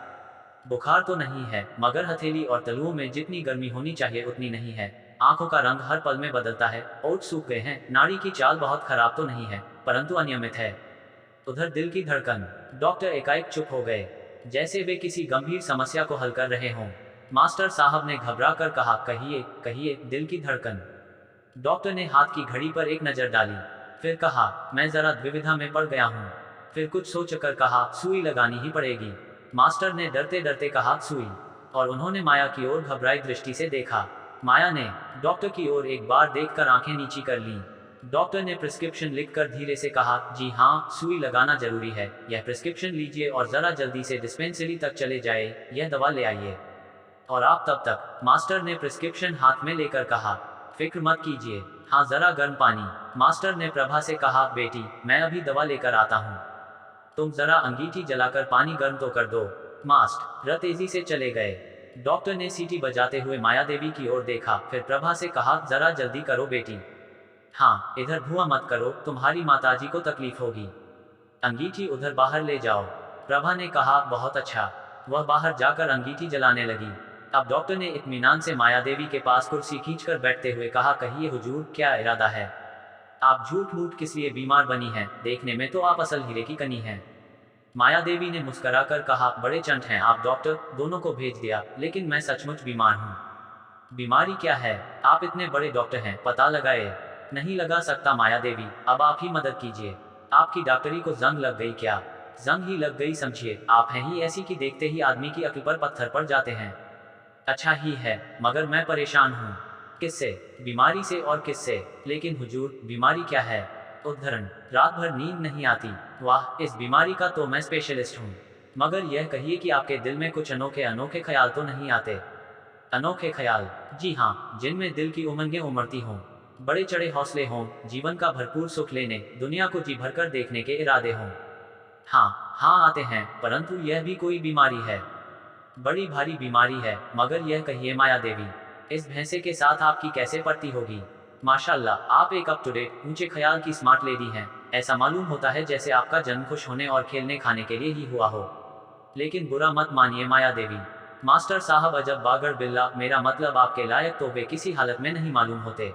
बुखार तो नहीं है, मगर हथेली और तलुओं में जितनी गर्मी होनी चाहिए उतनी नहीं है। आंखों का रंग हर पल में बदलता है, ओठ सूख गए हैं, नाड़ी की चाल बहुत खराब तो नहीं है, परंतु अनियमित है। उधर दिल की धड़कन। डॉक्टर एकाएक चुप हो गए, जैसे वे किसी गंभीर समस्या को हल कर रहे हों। मास्टर साहब ने घबरा कर कहा, कहिए कहिए, दिल की धड़कन। डॉक्टर ने हाथ की घड़ी पर एक नजर डाली, फिर कहा, मैं जरा द्विविधा में पड़ गया हूँ। फिर कुछ सोचकर कहा, सुई लगानी ही पड़ेगी। मास्टर ने डरते डरते कहा, सुई, और उन्होंने माया की ओर घबराई दृष्टि से देखा। माया ने डॉक्टर की ओर एक बार देखकर आंखें नीची कर लीं। डॉक्टर ने प्रिस्क्रिप्शन लिखकर धीरे से कहा, जी हाँ, सुई लगाना जरूरी है। यह प्रिस्क्रिप्शन लीजिए और जरा जल्दी से डिस्पेंसरी तक चले जाए, यह दवा ले आइए। और आप तब तक, मास्टर ने प्रिस्क्रिप्शन हाथ में लेकर कहा, फिक्र मत कीजिए, हाँ जरा गर्म पानी। मास्टर ने प्रभा से कहा, बेटी मैं अभी दवा लेकर आता हूँ। तुम जरा अंगीठी जलाकर पानी गर्म तो कर दो। मास्टर तेजी से चले गए। डॉक्टर ने सीटी बजाते हुए माया देवी की ओर देखा, फिर प्रभा से कहा, जरा जल्दी करो बेटी। हाँ, इधर धुआं मत करो, तुम्हारी माताजी को तकलीफ होगी। अंगीठी उधर बाहर ले जाओ। प्रभा ने कहा, बहुत अच्छा। वह बाहर जाकर अंगीठी जलाने लगी। अब डॉक्टर ने इत्मीनान से माया देवी के पास कुर्सी खींचकर बैठते हुए कहा, कहिए हुजूर, क्या इरादा है? आप झूठ मूठ किस लिए बीमार बनी हैं? देखने में तो आप असल हीरे की कनी हैं। माया देवी ने मुस्कुराकर कहा, बड़े चंट हैं आप डॉक्टर, दोनों को भेज दिया, लेकिन मैं सचमुच बीमार हूँ। बीमारी क्या है? आप इतने बड़े डॉक्टर हैं, पता लगाए। नहीं लगा सकता माया देवी, अब आप ही मदद कीजिए। आपकी डॉक्टरी को जंग लग गई क्या? जंग ही लग गई समझिए, आप हैं ही ऐसी कि देखते ही आदमी की अक्ल पर पत्थर पड़ जाते हैं। अच्छा ही है, मगर मैं परेशान हूँ। किससे? बीमारी से। और किससे? लेकिन हुजूर, बीमारी क्या है? उद्धरण, रात भर नींद नहीं आती। वाह, इस बीमारी का तो मैं स्पेशलिस्ट हूँ। मगर यह कहिए कि आपके दिल में कुछ अनोखे अनोखे ख्याल तो नहीं आते? अनोखे ख्याल? जी हाँ, जिनमें दिल की उमंगें उमड़ती हों, बड़े चढ़े हौसले हों, जीवन का भरपूर सुख लेने, दुनिया को जी भरकर देखने के इरादे हों। हाँ हाँ, आते हैं, परंतु यह भी कोई बीमारी है। बड़ी भारी बीमारी है। मगर यह कहिए माया देवी, इस भैंसे के साथ आपकी कैसे पड़ती होगी? माशाल्लाह, आप एक अप टू डेट, ऊंचे ख्याल की स्मार्ट लेडी हैं। ऐसा मालूम होता है जैसे आपका जन्म खुश होने और खेलने खाने के लिए ही हुआ हो। लेकिन बुरा मत मानिए माया देवी। मास्टर साहब अजब बागड़ बिल्ला, मेरा मतलब आपके लायक तो वे किसी हालत में नहीं मालूम होते।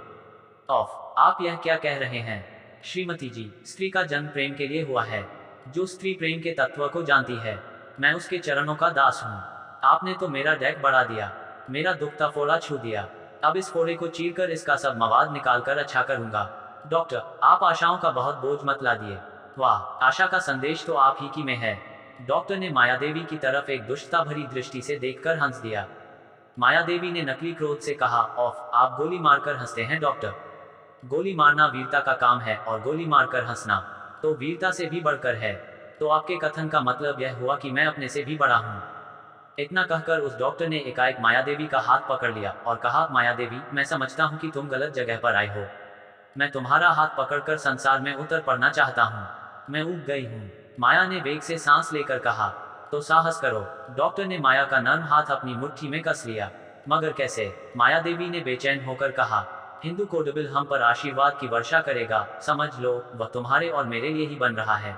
ऑफ, आप यह क्या कह रहे हैं? श्रीमती जी, स्त्री का जन्म प्रेम के लिए हुआ है। जो स्त्री प्रेम के तत्व को जानती है, मैं उसके चरणों का दास हूँ। आपने तो मेरा डेक बढ़ा दिया, मेरा दुखता फोड़ा छू दिया। अब इस फोड़े को चीरकर इसका सब मवाद निकालकर अच्छा करूंगा। डॉक्टर, आप आशाओं का बहुत बोझ मत ला दिए। वाह, आशा का संदेश तो आप ही की में है। डॉक्टर ने माया देवी की तरफ एक दुष्टता भरी दृष्टि से देखकर हंस दिया। माया देवी ने नकली क्रोध से कहा, ऑफ, आप गोली मारकर हंसते हैं डॉक्टर। गोली मारना वीरता का काम है और गोली मारकर हंसना तो वीरता से भी बढ़कर है। तो आपके कथन का मतलब यह हुआ कि मैं अपने से भी बड़ा हूँ। इतना कहकर उस डॉक्टर ने एकाएक माया देवी का हाथ पकड़ लिया और कहा, माया देवी, मैं समझता हूँ कि तुम गलत जगह पर आए हो। मैं तुम्हारा हाथ पकड़कर संसार में उतर पड़ना चाहता हूँ। मैं ऊब गई हूँ। माया ने वेग से सांस लेकर कहा, तो साहस करो। डॉक्टर ने माया का नर्म हाथ अपनी मुट्ठी में कस लिया। मगर कैसे? माया देवी ने बेचैन होकर कहा, हिंदू कोडबिल हम पर आशीर्वाद की वर्षा करेगा, समझ लो, वह तुम्हारे और मेरे लिए ही बन रहा है।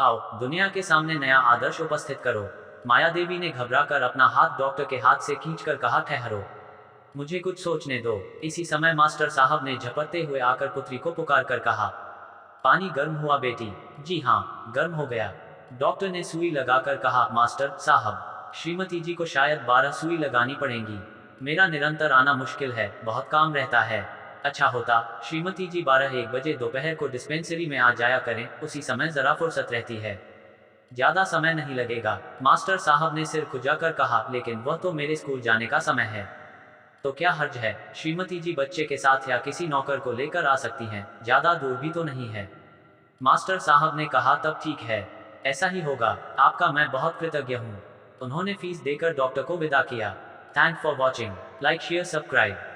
आओ, दुनिया के सामने नया आदर्श उपस्थित करो। माया देवी ने घबराकर अपना हाथ डॉक्टर के हाथ से खींचकर कहा, ठहरो, मुझे कुछ सोचने दो। इसी समय मास्टर साहब ने झपटते हुए आकर पुत्री को पुकार कर कहा, पानी गर्म हुआ बेटी? जी हाँ, गर्म हो गया। डॉक्टर ने सुई लगाकर कहा, मास्टर साहब, श्रीमती जी को शायद 12 सुई लगानी पड़ेंगी। मेरा निरंतर आना मुश्किल है, बहुत काम रहता है। अच्छा होता श्रीमती जी 12-1 बजे दोपहर को डिस्पेंसरी में आ जाया करें, उसी समय जरा फुर्सत रहती है। ज्यादा समय नहीं लगेगा। मास्टर साहब ने सिर खुजाकर कहा, लेकिन वह तो मेरे स्कूल जाने का समय है। तो क्या हर्ज है? श्रीमती जी बच्चे के साथ या किसी नौकर को लेकर आ सकती हैं, ज्यादा दूर भी तो नहीं है। मास्टर साहब ने कहा, तब ठीक है, ऐसा ही होगा। आपका मैं बहुत कृतज्ञ हूँ। उन्होंने फीस देकर डॉक्टर को विदा किया। Thank for watching. Like share subscribe.